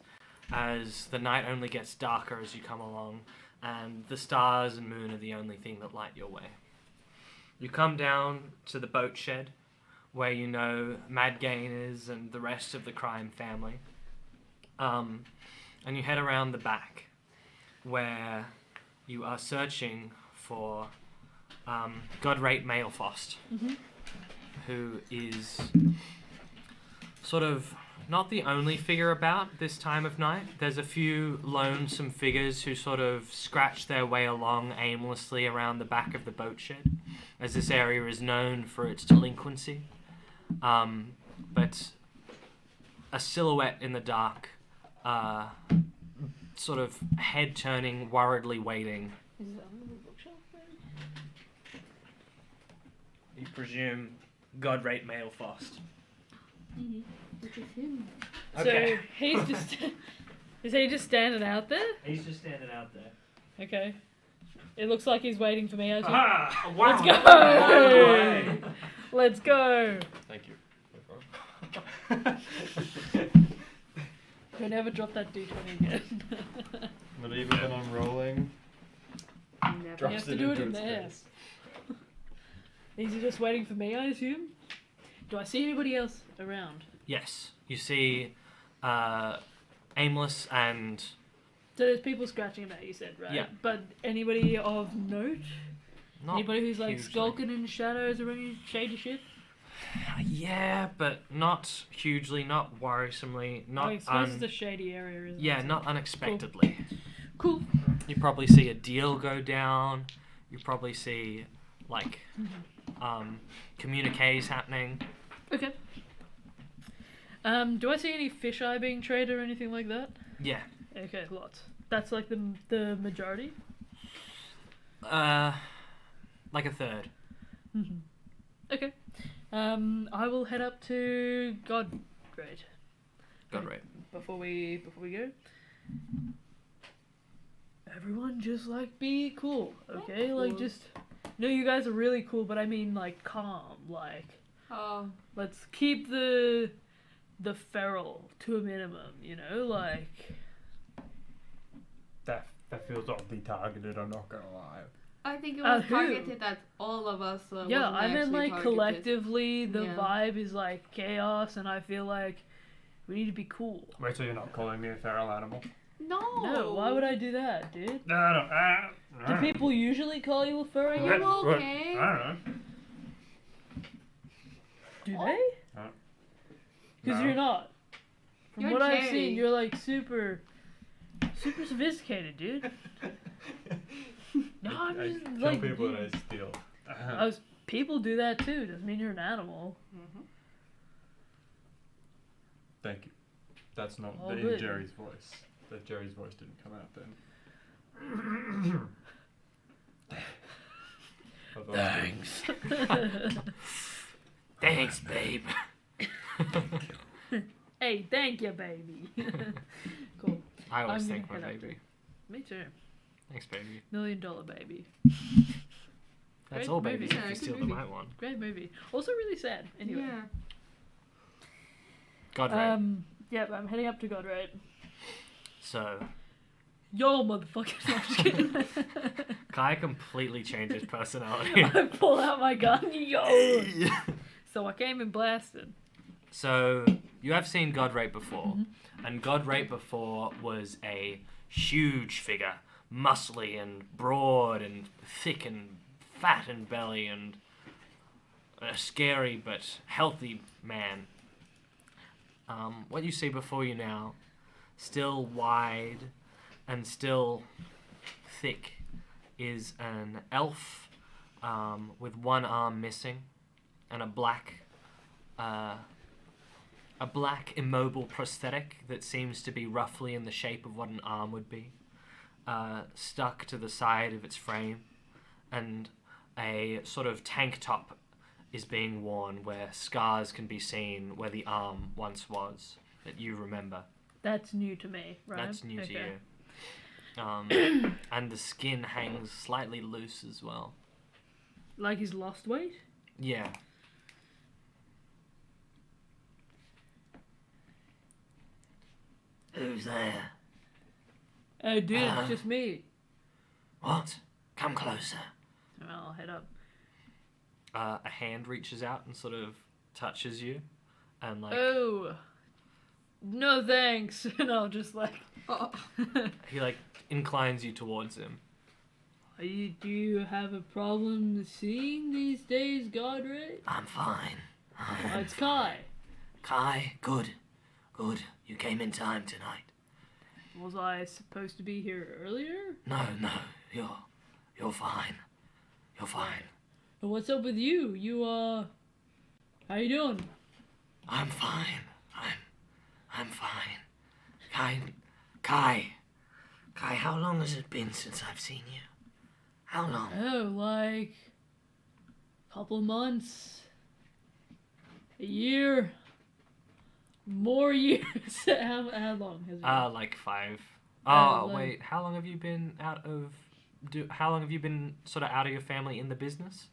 as the night only gets darker as you come along, and the stars and moon are the only thing that light your way. You come down to the boat shed where you know Madgain is and the rest of the crime family. And you head around the back where you are searching for Godrate Mailfost, who is sort of not the only figure about this time of night. There's a few lonesome figures who sort of scratch their way along aimlessly around the back of the boat shed, as this area is known for its delinquency. But a silhouette in the dark, sort of head turning, worriedly waiting. Is it under the bookshelf? You presume Godrate Mailfost. Which is him. Okay. So he's just. Is he just standing out there? He's just standing out there. Okay. It looks like he's waiting for me. I Ah! Let's Wow! go! Let's go! Thank you. Don't ever drop that D20 again. But even when I'm rolling, Never. drops have to it do into it in its there. face. Is he just waiting for me, I assume? Do I see anybody else around? Yes, you see Aimless and So there's people scratching about, you said, right? Yeah. But anybody of note? not Anybody who's like hugely. skulking in the shadows or any shady shit? Yeah, but not hugely, not worrisomely, not I suppose it's a shady area, isn't yeah, it? not unexpectedly. Cool. You probably see a deal go down. You probably see like communiques happening. Okay. Do I see any fisheye being traded or anything like that? Yeah. Okay, lots. That's like the majority? Like a third. Mm-hmm. Okay. I will head up to Godrate Godrate. before we go. Everyone just like be cool, okay? Like Cool. just no, you guys are really cool, but I mean like calm, like Oh. let's keep the feral to a minimum, you know, like That feels oddly targeted, I'm not gonna lie. I think it was Who? targeted at all of us. So it yeah, wasn't I mean actually like targeted. collectively the Yeah. vibe is like chaos, and I feel like we need to be cool. Wait, so you're not calling me a feral animal? No. No, why would I do that, dude? No. Do people usually call you a furry Are animal? you okay? I don't know. Do Oh. they? Because No. you're not. From You're what I've Jerry. seen, you're like super sophisticated, dude. No, I'm I just kill like people you- and I steal. people do that too. Doesn't mean you're an animal. Thank you. That's not All in good. Jerry's voice. That Jerry's voice didn't come out then. I thought it was Thanks, babe. Hey, thank you, baby. Cool. I always I'm think my gonna head up baby. Me too. Thanks, baby. $1 Million Baby. That's Great all babies movie. if Yeah, you good steal the movie. right one. Great movie. Also really sad. Anyway. Yeah. Godrate. Yep, I'm heading up to Godrate. So Yo, motherfucker. No, I'm just kidding. Kai completely changed his personality. I pull out my gun. Yo. So I came and blasted. So you have seen Godrape before, and Godrape before was a huge figure, muscly and broad and thick and fat and belly and a scary but healthy man. What you see before you now, still wide and still thick, is an elf with one arm missing and a black immobile prosthetic that seems to be roughly in the shape of what an arm would be, stuck to the side of its frame, and a sort of tank top is being worn where scars can be seen where the arm once was, that you remember. That's new to me, right? That's new to you. And the skin hangs slightly loose as well. Like he's lost weight? Yeah. Who's there? Oh, dude, it's just me. What? Come closer. I'll head up. A hand reaches out and sort of touches you, and like Oh, no thanks. And I'll just like. he like inclines you towards him. Do you have a problem seeing these days, Godray? I'm fine. It's Kai. Kai, good. Good. You came in time tonight. Was I supposed to be here earlier? No, you're fine. You're fine. What's up with you? How you doing? I'm fine. I'm fine. Kai, how long has it been since I've seen you? How long? Oh, like couple months, a year, more years. How long has it been? Like 5. Oh, Wait, how long have you been how long have you been sort of out of your family in the business?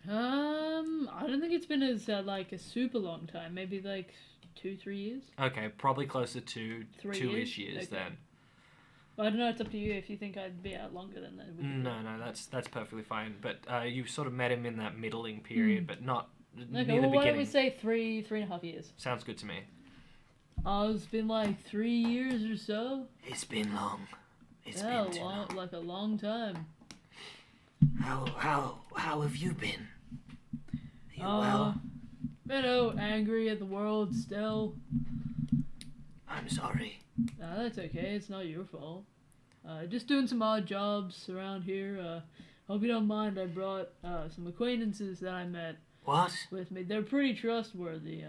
I don't think it's been like a super long time. Maybe like 2-3 years. Okay, probably closer to 3 2-ish years? years Okay. then. Well, I don't know. It's up to you. If you think I'd be out longer than that. No, that's perfectly fine. But you sort of met him in that middling period, but not near Okay, the well, why don't beginning. we say 3.5 years? Sounds good to me. It's been like 3 years or so. It's been long. It's Yeah, been too long. like a long time. How have you been? Are you well? You know, angry at the world still. I'm sorry. That's okay. It's not your fault. Just doing some odd jobs around here. Hope you don't mind. I brought some acquaintances that I met What? with me. They're pretty trustworthy.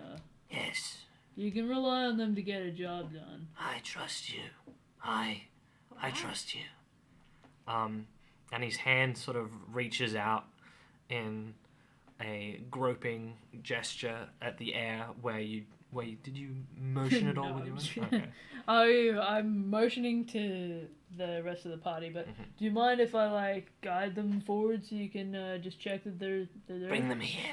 Yes, You can rely on them to get a job done. I trust you. I trust you. And his hand sort of reaches out in a groping gesture at the air where you did you motion at all No, with your I'm hand? Okay. I'm motioning to the rest of the party, but Mhm. do you mind if I like guide them forward so you can just check that they're there? Bring them here.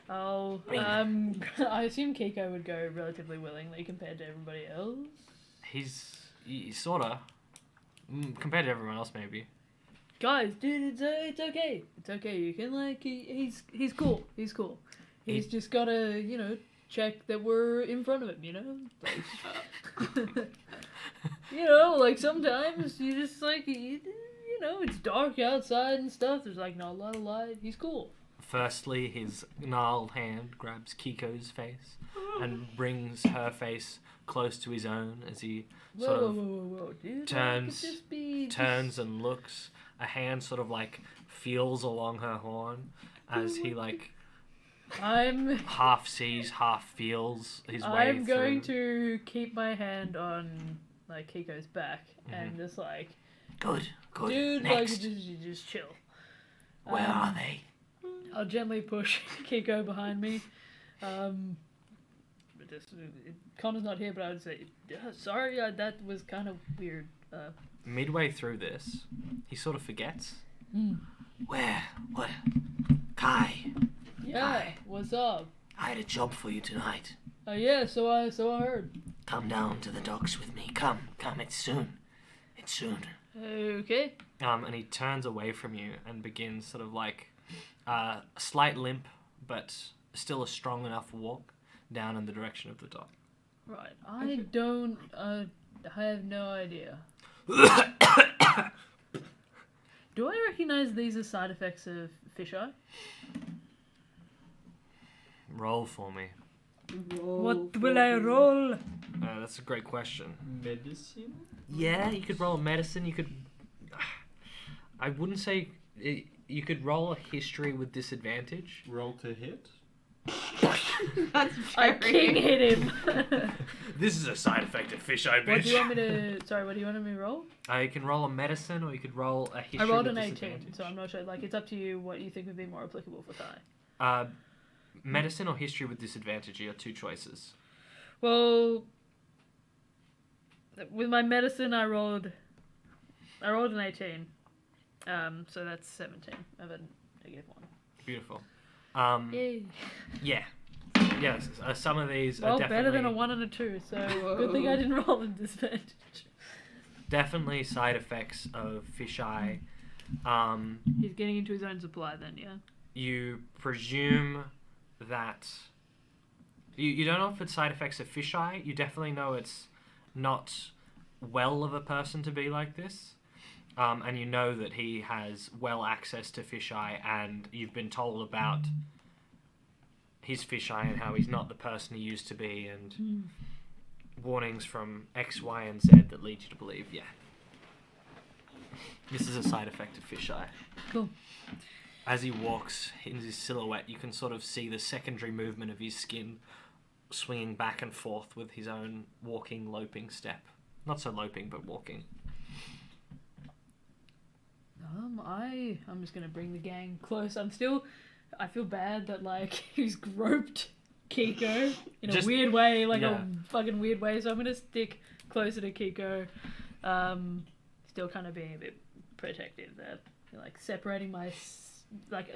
Oh, Bring I assume Keiko would go relatively willingly compared to everybody else. He's sorta compared to everyone else maybe. Guys, dude, it's okay. It's okay. You can he's cool. He's cool. He's just gotta check that we're in front of him. Like sometimes you just it's dark outside and stuff. There's like not a lot of light. He's cool. Firstly, his gnarled hand grabs Kiko's face and brings her face close to his own as he sort of Whoa, dude. turns- That could just be turns and looks. A hand sort of like feels along her horn as he like I'm half sees, half feels his way I'm going through. to keep my hand on like Keiko's back and just like, Good. dude, Next. just chill. Where are they? I'll gently push Kiko behind me. But Connor's not here, but I would say, sorry, that was kind of weird. Midway through this, he sort of forgets. Where? What? Kai, Yeah, Hi. what's up? I had a job for you tonight. Yeah, so I heard. Come down to the docks with me. Come. It's soon. Okay. And he turns away from you and begins sort of like a slight limp, but still a strong enough walk down in the direction of the dock. Right. I don't. I have no idea. Do I recognize these as side effects of fisheye? Roll for me. What will I roll? That's a great question. Medicine? Yeah, you could roll medicine. You could. I wouldn't say. You could roll a history with disadvantage. Roll to hit? That's I very... king hit him. This is a side effect of fisheye, bitch. What do you want me to? Sorry, what do you want me to roll? You can roll a medicine, or you could roll a history. I rolled with an 18, disadvantage. so I'm not sure. Like, it's up to you what you think would be more applicable for Kai. Medicine or history with disadvantage are your two choices. Well, with my medicine, I rolled an 18. So that's 17 of a negative one. Beautiful. Yay. Yeah. Yes. Some of these Well, are definitely better than a 1 and a 2, so good thing I didn't roll a disadvantage. definitely side effects of fisheye. He's getting into his own supply then, yeah. You presume that you don't know if it's side effects of fisheye. You definitely know it's not well of a person to be like this. And you know that he has well access to fisheye, and you've been told about his fisheye and how he's not the person he used to be, and warnings from X, Y, and Z that lead you to believe, yeah, this is a side effect of fisheye. Cool. As he walks in his silhouette, you can sort of see the secondary movement of his skin swinging back and forth with his own walking, loping step. Not so loping, but walking. I'm just gonna bring the gang close. I feel bad that, like, he's groped Kiko in a weird way, a fucking weird way, so I'm gonna stick closer to Kiko, still kind of being a bit protective there, like, separating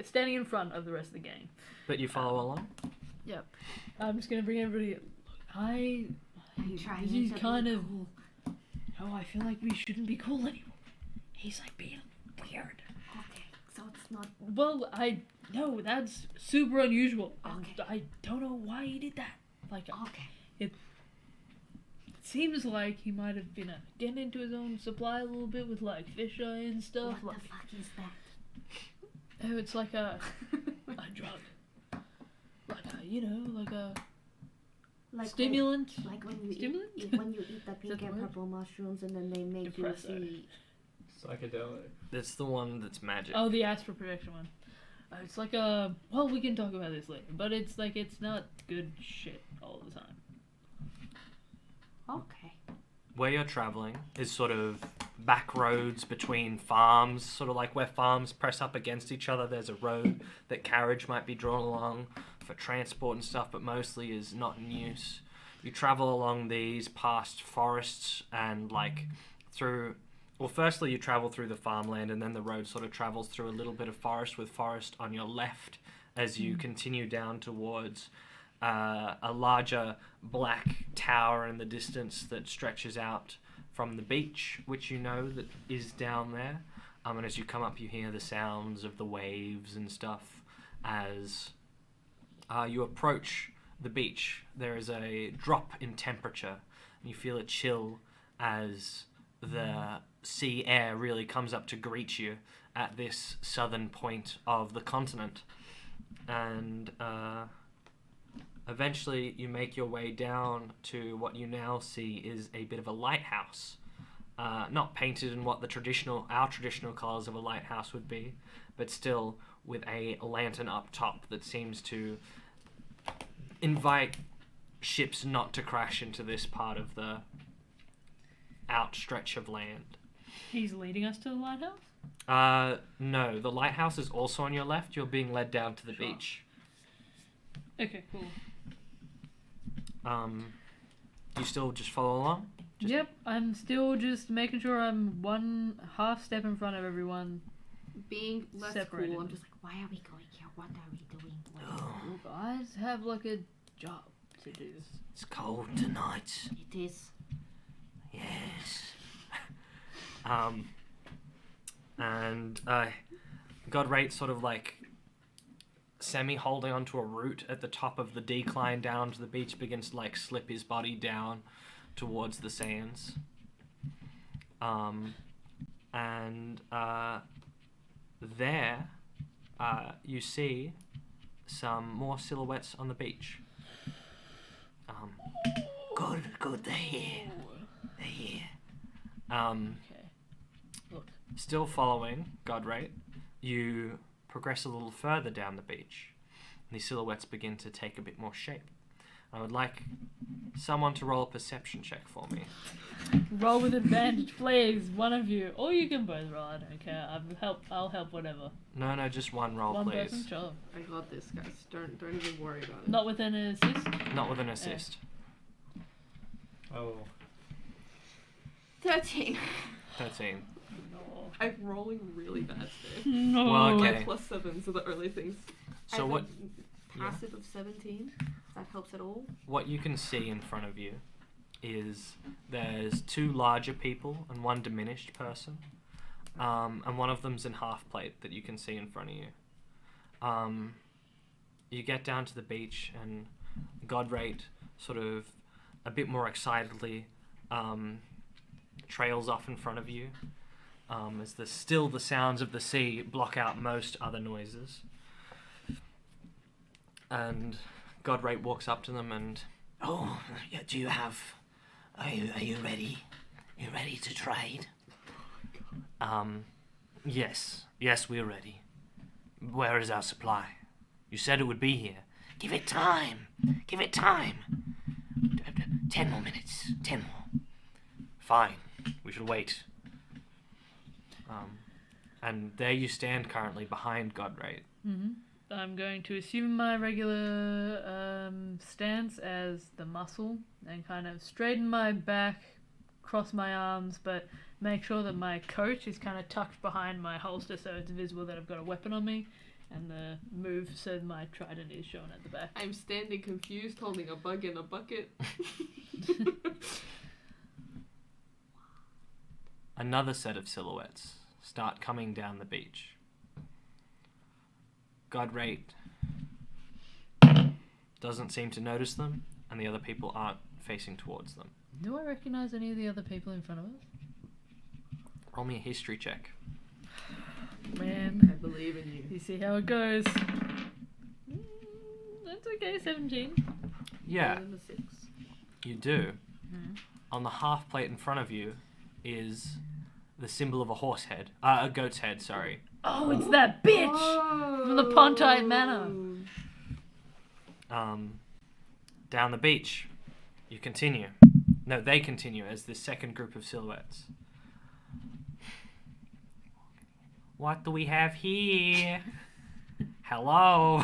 standing in front of the rest of the gang. But you follow along? Yep. I'm just gonna bring everybody. He's kind of. cool. Oh, I feel like we shouldn't be cool anymore. He's like being weird. Okay, so it's not... Well, no, that's super unusual. Okay. I don't know why he did that. Like, Okay. it seems like he might have been getting into his own supply a little bit with, like, fisheye and stuff. What Like, the fuck is that? oh, it's like a drug. Like a Like stimulant. Like when you Stimulant? when you eat the that pink the and word? purple mushrooms and then they make Depressor. you see... Psychedelic. That's the one that's magic. Oh, the astral projection one. It's like a... Well, we can talk about this later, but it's like, it's not good shit all the time. Okay. Where you're traveling is sort of back roads between farms, sort of like where farms press up against each other. There's a road that carriage might be drawn along for transport and stuff, but mostly is not in use. You travel along these past forests and like through... Well, firstly, you travel through the farmland, and then the road sort of travels through a little bit of forest with forest on your left as you continue down towards a larger black tower in the distance that stretches out from the beach, which you know that is down there. And as you come up, you hear the sounds of the waves and stuff. As you approach the beach, there is a drop in temperature, and you feel a chill as the sea air really comes up to greet you at this southern point of the continent. And eventually you make your way down to what you now see is a bit of a lighthouse. Not painted in what our traditional colours of a lighthouse would be, but still with a lantern up top that seems to invite ships not to crash into this part of the outstretch of land. He's leading us to the lighthouse? No, the lighthouse is also on your left. You're being led down to the beach. Okay, cool. Do you still just follow along? Yep, I'm still just making sure I'm one half step in front of everyone. Being less Separated. cool, I'm just like, why are we going here? What are we doing? You guys have like a job to do. It's cold tonight. It is. Yes. And Godrate sort of like semi-holding onto a root at the top of the decline down to the beach, begins to like slip his body down towards the sands. And there you see some more silhouettes on the beach. Good, they're here. They're here. Okay. Look. Still following Godrate, you progress a little further down the beach. And these silhouettes begin to take a bit more shape. I would like someone to roll a perception check for me. Roll with advantage, please. One of you, or you can both roll. I don't care. I'll help whatever. No, just one roll, One please. person, sure. I got this, guys. Don't even worry about it. Not with an assist. Not with an assist. Oh. 13. 13. No. I'm rolling really bad today. No. Well, okay. My plus 7s are the early things. So I have what? a passive of 17. If that helps at all. What you can see in front of you is there's 2 larger people and 1 diminished person, and one of them's in half plate that you can see in front of you. You get down to the beach and Godrate sort of a bit more excitedly trails off in front of you as the sounds of the sea block out most other noises. And Godrate walks up to them and... Oh, yeah, do you have... Are you ready? You ready to trade? Yes, we're ready. Where is our supply? You said it would be here. Give it time. 10 more minutes. 10 more. Fine, we shall wait. And there you stand currently behind Godrate. Mm-hmm. I'm going to assume my regular stance as the muscle and kind of straighten my back, cross my arms, but make sure that my coat is kind of tucked behind my holster so it's visible that I've got a weapon on me, and the move so my trident is shown at the back. I'm standing confused, holding a bug in a bucket. Another set of silhouettes start coming down the beach. Godrate doesn't seem to notice them, and the other people aren't facing towards them. Do I recognize any of the other people in front of us? Roll me a history check. Man, I believe in you. you see how it goes. That's okay, 17. Yeah, Better than the 6. you do. Mm-hmm. On the half plate in front of you is the symbol of a horse head. A goat's head, sorry. Oh, it's that bitch from the Pontite Manor. Down the beach, you continue. No, they continue as the second group of silhouettes. What do we have here? Hello.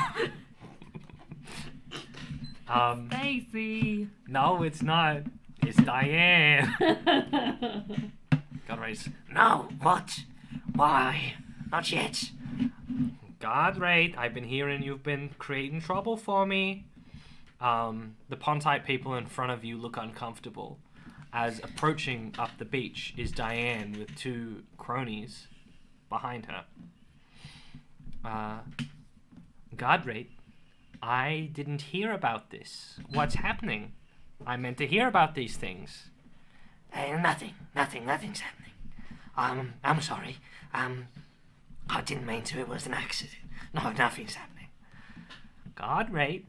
Stacy. No, it's not. It's Diane. Godrate. No, what? Why? Not yet. Godrate, I've been hearing you've been creating trouble for me. The Pontite people in front of you look uncomfortable. As approaching up the beach is Diane with 2 cronies behind her. Godrate, I didn't hear about this. What's happening? I meant to hear about these things. Nothing's happening. I'm sorry. I didn't mean to. It was an accident. No, nothing's happening. Godrate,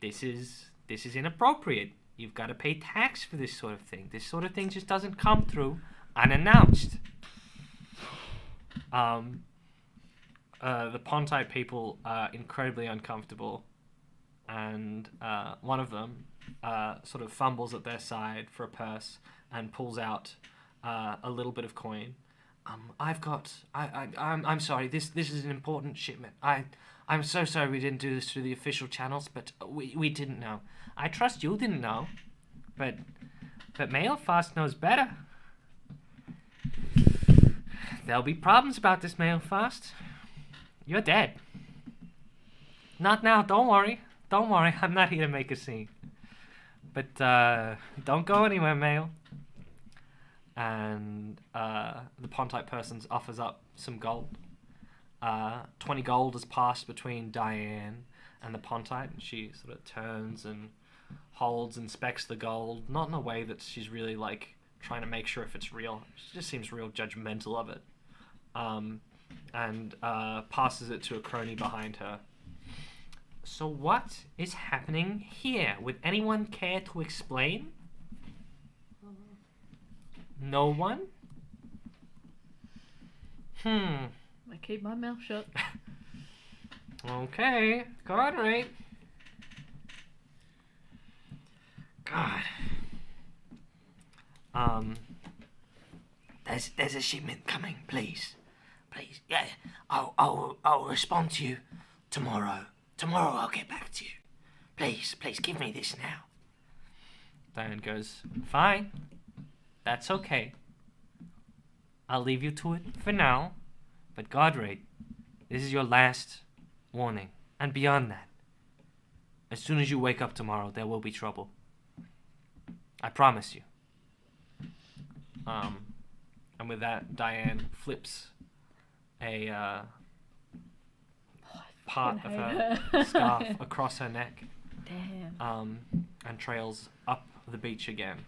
this is inappropriate. You've got to pay tax for this sort of thing. This sort of thing just doesn't come through unannounced. The Pontite people are incredibly uncomfortable, and one of them sort of fumbles at their side for a purse and pulls out a little bit of coin. I'm sorry. This is an important shipment. I'm so sorry we didn't do this through the official channels, but we didn't know. I trust you didn't know, but Mailfast knows better. There'll be problems about this, Mailfast. You're dead. Not now. Don't worry. I'm not here to make a scene. But don't go anywhere, Mail. And the Pontite person offers up some gold. 20 gold has passed between Diane and the Pontite, and she sort of turns and holds, inspects the gold, not in a way that she's really like trying to make sure if it's real. She just seems real judgmental of it. And passes it to a crony behind her. So what is happening here? Would anyone care to explain? No one? I keep my mouth shut. Okay, got right. God. There's a shipment coming, please. Please. Yeah. I'll respond to you tomorrow. Tomorrow I'll get back to you. Please give me this now. Diane goes, fine. That's okay. I'll leave you to it for now. But Godray, this is your last warning. And beyond that, as soon as you wake up tomorrow, there will be trouble. I promise you. And with that, Diane flips a part of her scarf across her neck. Damn. And trails up the beach again.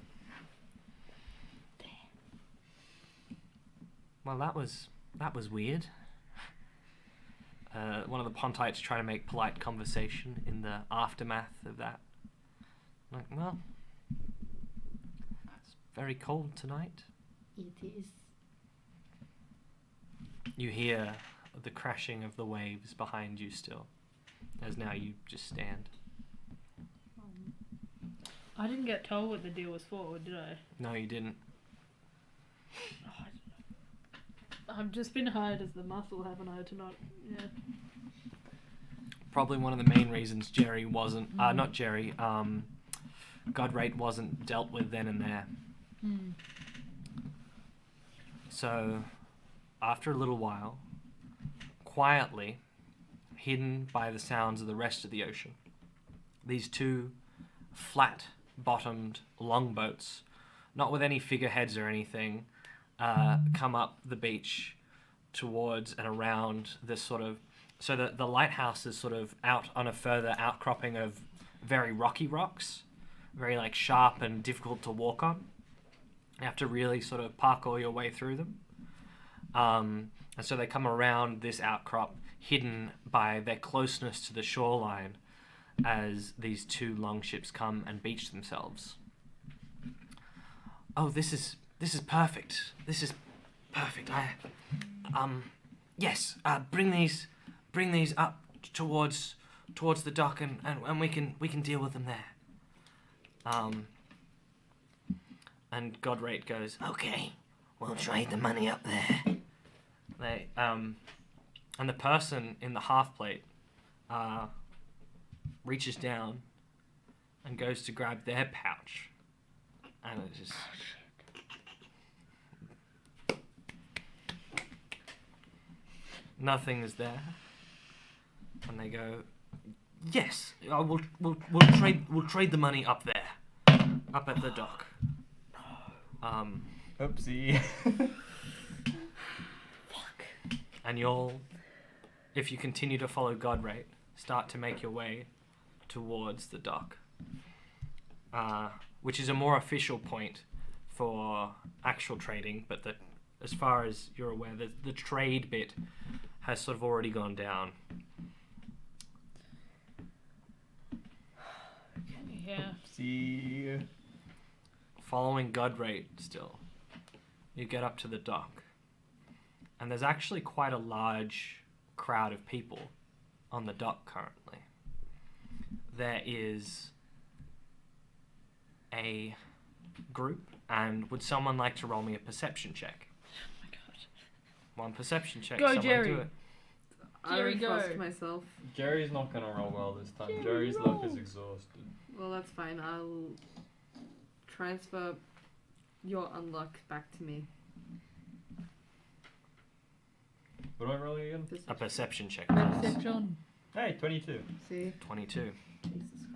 Well, that was weird. One of the Pontites trying to make polite conversation in the aftermath of that. Like, well, it's very cold tonight. It is. You hear the crashing of the waves behind you still, as now you just stand. I didn't get told what the deal was for, did I? No, you didn't. I've just been hired as the muscle, haven't I, to not... Yeah. Probably one of the main reasons Jerry wasn't... not Jerry, Godrate wasn't dealt with then and there. So, after a little while, quietly, hidden by the sounds of the rest of the ocean, these two flat-bottomed longboats, not with any figureheads or anything, come up the beach towards and around this sort of... So the lighthouse is sort of out on a further outcropping of very rocky rocks, very like sharp and difficult to walk on. You have to really sort of parkour your way through them. And so they come around this outcrop, hidden by their closeness to the shoreline, as these two longships come and beach themselves. Oh, this is perfect. This is perfect. Yes. Bring these up towards the dock, and we can deal with them there. And Godrate goes, Okay, we'll trade the money up there. They and the person in the half plate reaches down and goes to grab their pouch, and it just nothing is there. And they go, yes, we'll trade the money up there, up at the dock. Oopsie. And you'll, if you continue to follow Godrate, start to make your way towards the dock, which is a more official point for actual trading, but as far as you're aware, the trade bit has sort of already gone down. Yeah. Oopsie. Following Godrate still, you get up to the dock, and there's actually quite a large crowd of people on the dock currently. There is a group, and would someone like to roll me a perception check? Oh my god. One perception check. Go, someone Jerry. Do it. I Jerry, don't go. trust myself. Jerry's not gonna roll well this time. Jerry, Jerry's roll. luck is exhausted. Well, that's fine. I'll transfer your unluck back to me. What am I rolling again? A perception check. Perception. Hey, 22. See? 22. Jesus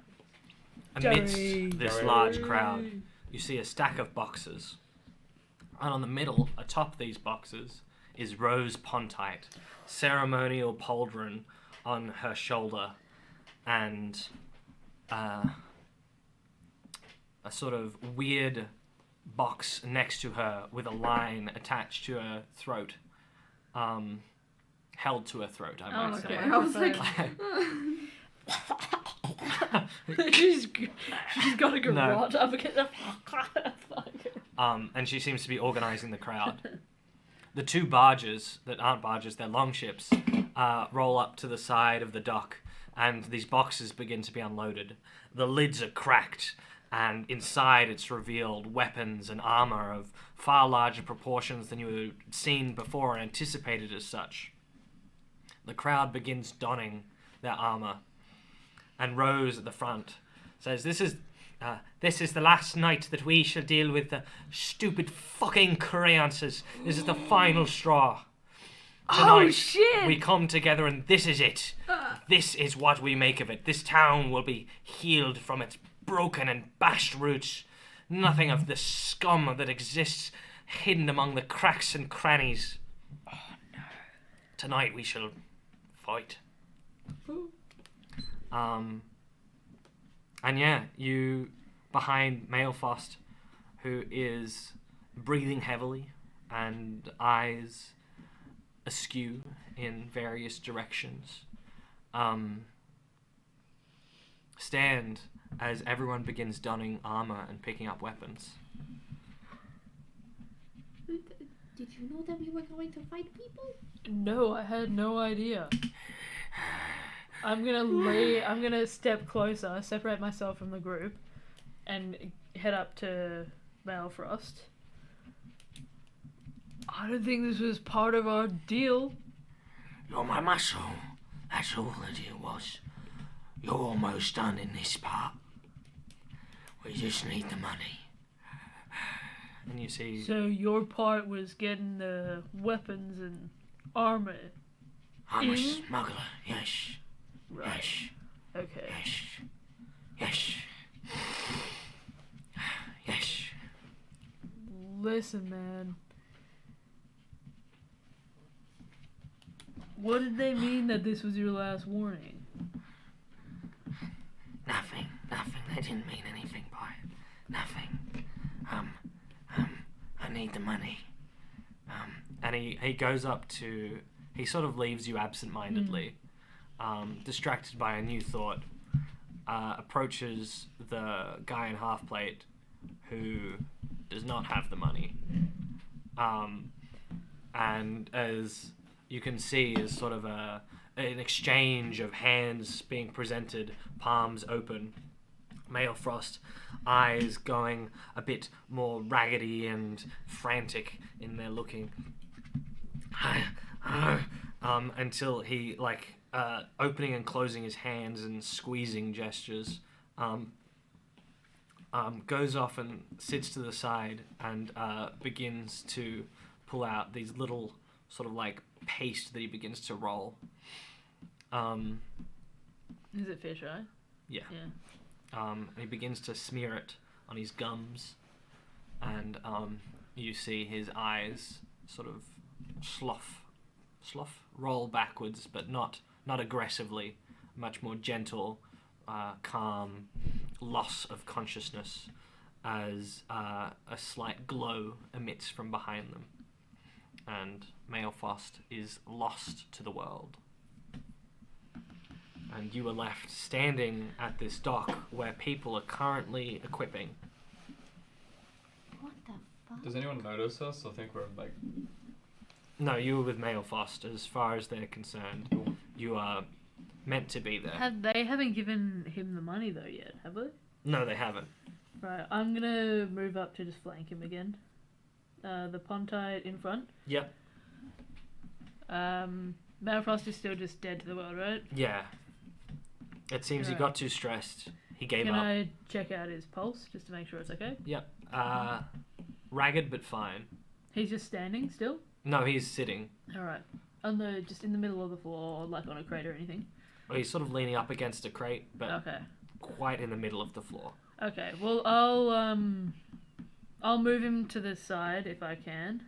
Amidst Jerry. this Jerry. large crowd, you see a stack of boxes. And on the middle, atop these boxes, is Rose Pontite, ceremonial pauldron on her shoulder, and a sort of weird box next to her with a line attached to her throat, held to her throat, I might say. I was like, she's got a No. garrote up against the And she seems to be organizing the crowd. The two barges that aren't barges, they're longships, roll up to the side of the dock, and these boxes begin to be unloaded. The lids are cracked, and inside it's revealed weapons and armor of far larger proportions than you had seen before and anticipated as such. The crowd begins donning their armor, and Rose at the front says, This is the last night that we shall deal with the stupid fucking creances. This is the final straw. Tonight, shit! we come together and this is it. This is what we make of it. This town will be healed from its broken and bashed roots. Nothing of the scum that exists hidden among the cracks and crannies. Oh no. Tonight we shall fight. And yeah, you behind Maelfost, who is breathing heavily and eyes askew in various directions, stand as everyone begins donning armor and picking up weapons. did you know that we were going to fight people? No, I had no idea. I'm gonna step closer, separate myself from the group, and head up to Maelfrost. I don't think this was part of our deal. You're my muscle. That's all the deal was. You're almost done in this part. We just need the money. And you see... So your part was getting the weapons and armor. I'm a smuggler, yes. Right. Yes. Okay. Yes. Yes. Yes. Listen, man. What did they mean that this was your last warning? Nothing. They didn't mean anything by it. Nothing. I need the money. And he goes up to... He sort of leaves you absent-mindedly, distracted by a new thought, approaches the guy in half-plate who does not have the money. And as you can see is sort of an exchange of hands being presented, palms open. Maelfrost, eyes going a bit more raggedy and frantic in their looking. Until he, opening and closing his hands and squeezing gestures, goes off and sits to the side and begins to pull out these little sort of paste that he begins to roll. Is it fish eye? Yeah. Yeah. And he begins to smear it on his gums, and you see his eyes sort of slough, roll backwards, but not aggressively, much more gentle, calm, loss of consciousness as a slight glow emits from behind them, and Maelfost is lost to the world. And you are left standing at this dock where people are currently equipping. What the fuck? Does anyone notice us? I think we're No, you were with Maelfost as far as they're concerned. You are meant to be there. They haven't given him the money though yet, have they? No, they haven't. Right, I'm gonna move up to just flank him again. The Pontite in front. Yep. Maelfrost is still just dead to the world, right? Yeah. It seems he Right. got too stressed. He gave Can up. I check out his pulse just to make sure it's okay? Yep. Ragged but fine. He's just standing still? No, he's sitting. Alright. Just in the middle of the floor, like on a crate or anything? Well, he's sort of leaning up against a crate, but Okay. quite in the middle of the floor. Okay, well, I'll move him to the side if I can.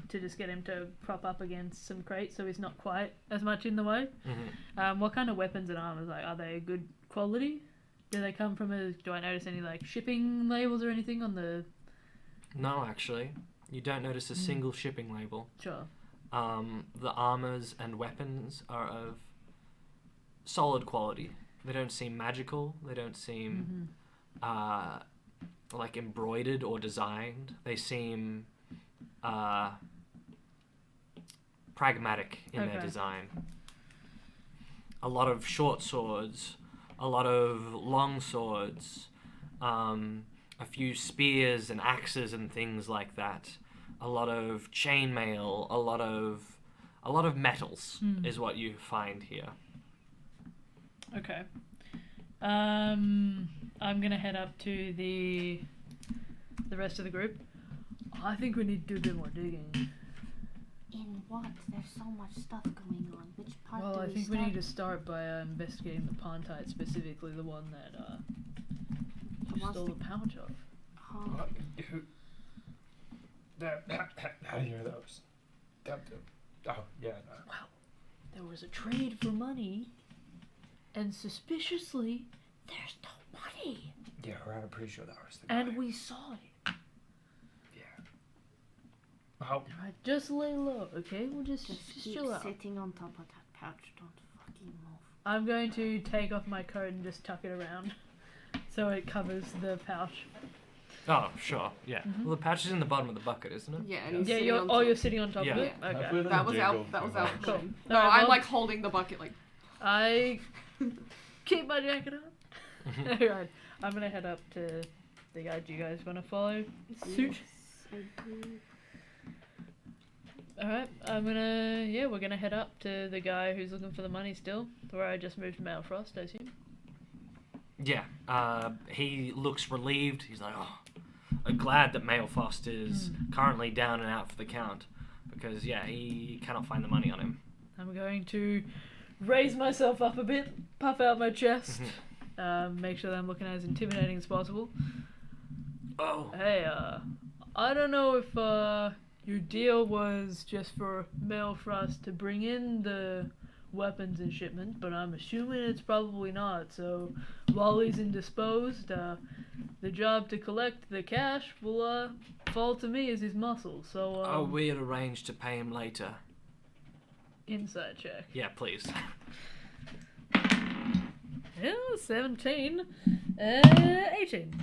to just get him to prop up against some crates so he's not quite as much in the way. Mm-hmm. What kind of weapons and armors, like, are they good quality? Do they come from do I notice any, like, shipping labels or anything on the... No, actually. You don't notice a single shipping label. Sure. The armors and weapons are of solid quality. They don't seem magical. They don't seem like embroidered or designed. They seem pragmatic in their design. A lot of short swords, a lot of long swords, a few spears and axes and things like that. A lot of chainmail, a lot of metals is what you find here. Okay. I'm gonna head up to the rest of the group. I think we need to do a bit more digging. In what? There's so much stuff going on. Which part Well, do I we think start? we need to start by investigating the Pontite, specifically the one that you wants stole to- the pouch of. Huh. How do you hear those? Oh, yeah. No. Well, there was a trade for money, and suspiciously, there's no money. Yeah, I'm pretty sure that was the guy. And we saw it. Yeah. Oh, Alright, just lay low, okay? We'll just keep chill out. sitting on top of that pouch. Don't fucking move. I'm going to take off my coat and just tuck it around so it covers the pouch. Oh, sure, yeah. Well, the pouch is in the bottom of the bucket, isn't it? Yeah, and he's Yeah, sitting on you're top. sitting on top Yeah. of it? Yeah. Okay. That was out. That was out. Cool. No, Alright, I'm well, like holding the bucket like. I keep my jacket on. Alright, I'm gonna head up to the guy. Do you guys want to follow suit? I do. Alright, we're gonna head up to the guy who's looking for the money still, where I just moved Male Frost, I assume. Yeah, he looks relieved. He's like, oh, I'm glad that Male Frost is currently down and out for the count. Because, yeah, he cannot find the money on him. I'm going to raise myself up a bit, puff out my chest, make sure that I'm looking as intimidating as possible. Oh. Hey, I don't know if, your deal was just for Male Frost to bring in the weapons and shipment, but I'm assuming it's probably not, so while he's indisposed, the job to collect the cash will, fall to me as his muscle, so, we had arranged to pay him later. Inside check. Yeah, please. Yeah, 17, 18.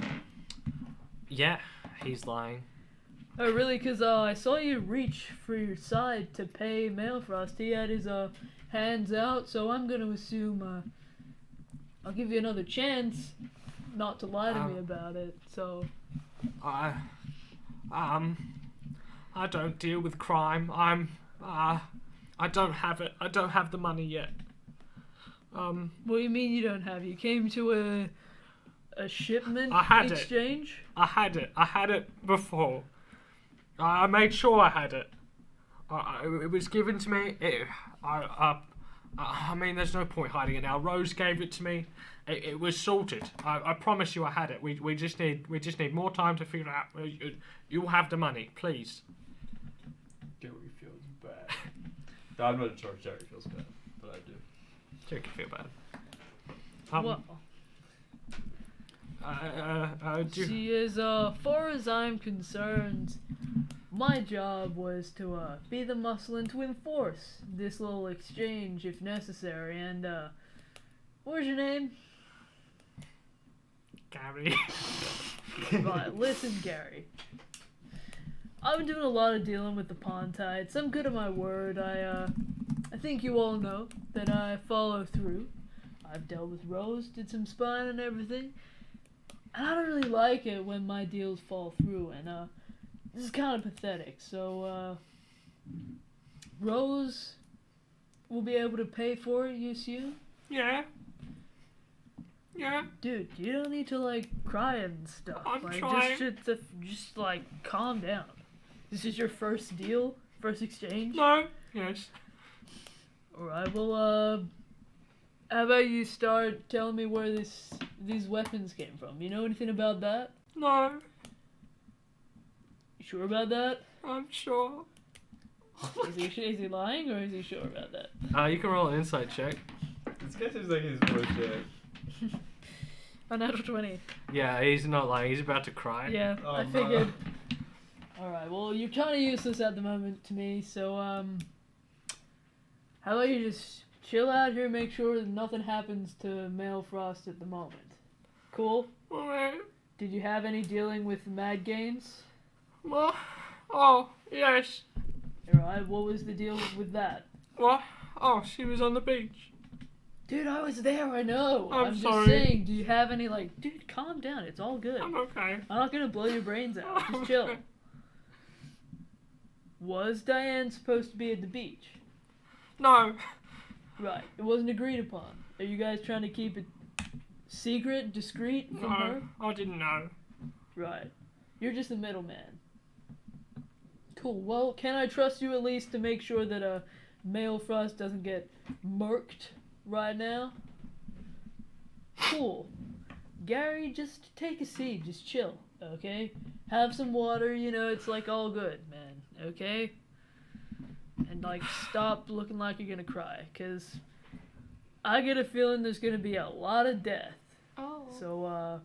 Yeah, he's lying. Oh, really? Because I saw you reach for your side to pay Male Frost. He had his hands out, so I'm going to assume I'll give you another chance not to lie to me about it. So I don't deal with crime. I don't have it. I don't have the money yet. what do you mean you don't have? You came to a shipment I had it. exchange? I had it. I had it before. I made sure I had it. It was given to me. I mean, there's no point hiding it now. Rose gave it to me. It was sorted. I promise you, I had it. We just need more time to figure it out. You'll have the money, please. Jerry feels bad. No, I'm not sure if Jerry feels bad, but I do. Jerry can feel bad. Well, Do see, as far as I'm concerned, my job was to be the muscle and to enforce this little exchange if necessary. And what's your name? Gary. Right, listen, Gary. I've been doing a lot of dealing with the Pontites. I'm good at my word. I think you all know that I follow through. I've dealt with Rose, did some spying and everything. And I don't really like it when my deals fall through, and this is kind of pathetic. So, Rose will be able to pay for it, you assume? Yeah. Yeah. Dude, you don't need to, like, cry and stuff. I'm like, trying. Just, like, calm down. This is your first deal? First exchange? No. Yes. Alright, well, how about you start telling me where these weapons came from? You know anything about that? No. You sure about that? I'm sure. Is he lying or is he sure about that? You can roll an insight check. This guy seems like he's bullshit. A natural 20. Yeah, he's not lying. He's about to cry. Yeah, Oh, I no. figured. Alright, well, you're kind of useless at the moment to me, so, how about you just chill out here and make sure that nothing happens to Male Frost at the moment? Cool? Alright. Did you have any dealing with Mad Gains? Well, oh, yes. Alright, what was the deal with that? What? Oh, she was on the beach. Dude, I was there, I know. I'm just sorry. saying, do you have any, dude, calm down, it's all good. I'm okay. I'm not gonna blow your brains out, just chill. Was Diane supposed to be at the beach? No. Right, it wasn't agreed upon. Are you guys trying to keep it secret, discreet from her? No, I didn't know. Right. You're just a middleman. Cool, well, can I trust you at least to make sure that Male Frost doesn't get murked right now? Cool. Gary, just take a seat, just chill, okay? Have some water, it's all good, man, okay? And stop looking like you're gonna cry, cause I get a feeling there's gonna be a lot of death. Oh. So,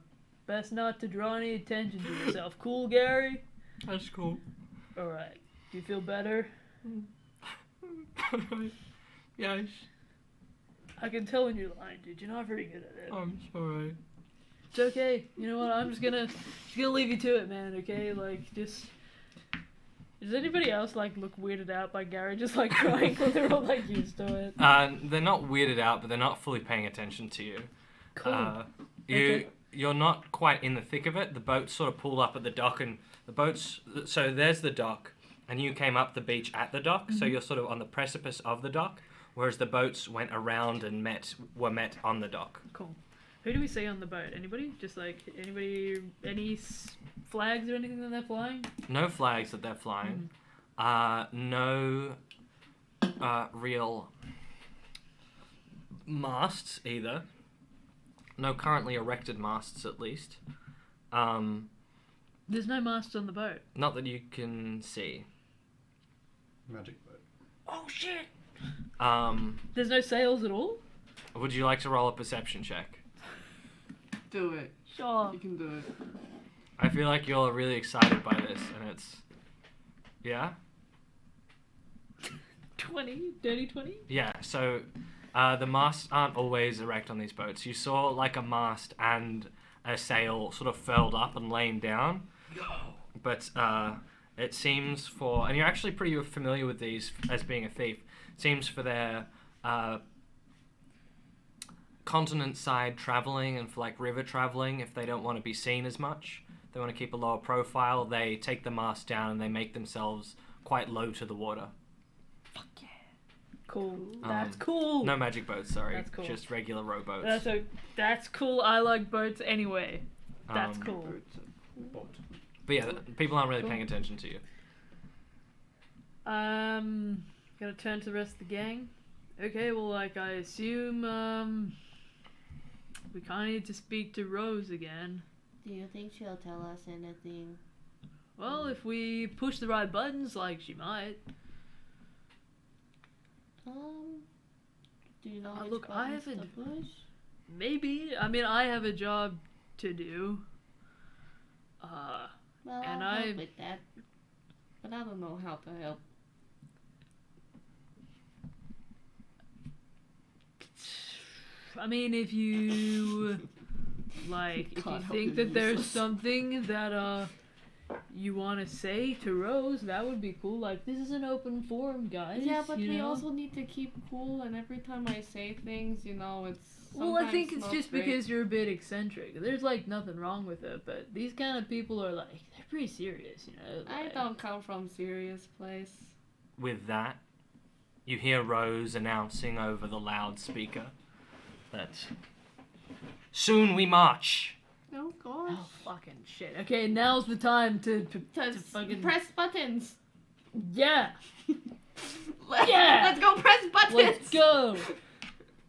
best not to draw any attention to yourself. Cool, Gary? That's cool. Alright. Do you feel better? Yes. I can tell when you're lying, dude. You're not very good at it. I'm sorry. It's okay. You know what? I'm just gonna leave you to it, man, okay? Does anybody else, look weirded out by Gary just, crying when they're all, used to it? They're not weirded out, but they're not fully paying attention to you. Cool. Okay. You're not quite in the thick of it. The boats sort of pulled up at the dock, and so there's the dock, and you came up the beach at the dock, so you're sort of on the precipice of the dock, whereas the boats went around and were met on the dock. Cool. Who do we see on the boat? Anybody? Just, anybody, any flags or anything that they're flying? No flags that they're flying. No real masts either. No currently erected masts, at least. There's no masts on the boat. Not that you can see. Magic boat. Oh, shit! Would There's no sails at all? you like to roll a perception check? Do it. Sure. You can do it. I feel like you're really excited by this, and it's... Yeah? 20? Dirty 20? Yeah, so the masts aren't always erect on these boats. You saw a mast and a sail sort of furled up and laying down. But it seems for... And you're actually pretty familiar with these as being a thief. It seems for their continent side traveling and for river traveling, if they don't want to be seen as much, they want to keep a lower profile, they take the mast down and they make themselves quite low to the water. Fuck yeah. Cool. That's cool. No magic boats, sorry. That's cool. Just regular rowboats. That's cool. I like boats anyway. That's cool. Boat. But yeah, people aren't really paying attention to you. Gotta turn to the rest of the gang. Okay, well, I assume, we kinda need to speak to Rose again. Do you think she'll tell us anything? Well, if we push the right buttons, she might. Do you know which Look, I buttons to haven't- push? Maybe. I mean, I have a job to do. Well, And I'll I- help with that. But I don't know how to help. I mean, if you if God, you how think you're that there's useless. something that you want to say to Rose, that would be cool. This is an open forum, guys. Yeah, but you we know? also need to keep cool, and every time I say things, it's Well, I think sometimes it's not just great. because you're a bit eccentric. There's nothing wrong with it, but these kind of people are they're pretty serious, I don't come from serious place. With that, you hear Rose announcing over the loudspeaker that soon we march. Oh gosh. Oh, fucking shit. Okay, now's the time to fucking... Press buttons. Yeah! Yeah! Let's go press buttons! Let's go!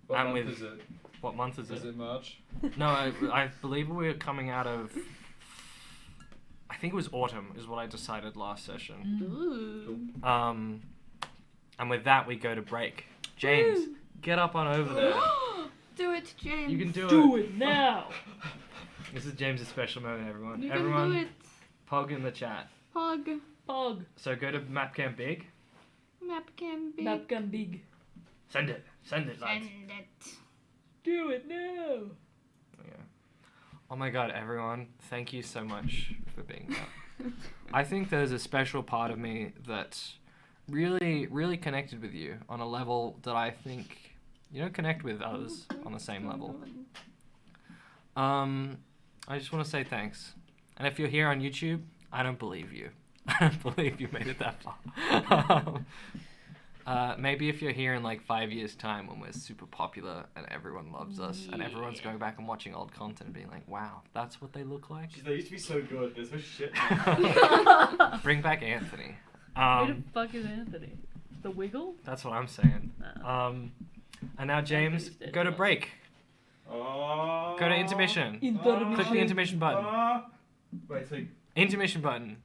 What And month with- is it? What month is Is it? it March? No, I believe we're coming out of... I think it was autumn is what I decided last session. Ooh. And with that we go to break. James, get up on over there. Do it, James. You can do Do it. it now. This is James's special moment, everyone. You Everyone, can do it. pog in the chat. Pog. Pog. So go to Map Camp Big. Map can be. Map gun big. Send it, lads. Send it. Do it now. Yeah. Oh my god, everyone, thank you so much for being here. I think there's a special part of me that really connected with you on a level that I think you don't connect with others on the same level. I just want to say thanks. And if you're here on YouTube, I don't believe you. I don't believe you made it that far. Maybe if you're here in like 5 years' time when we're super popular and everyone loves us and everyone's going back and watching old content and being like, wow, that's what they look like. Jeez, they used to be so good. They're so shit. Bring back Anthony. Who the fuck is Anthony? The Wiggle? That's what I'm saying. Nah. And now James, Anthony's dead go to to us. break. Go to intermission. Click the intermission button. Wait, so Intermission button.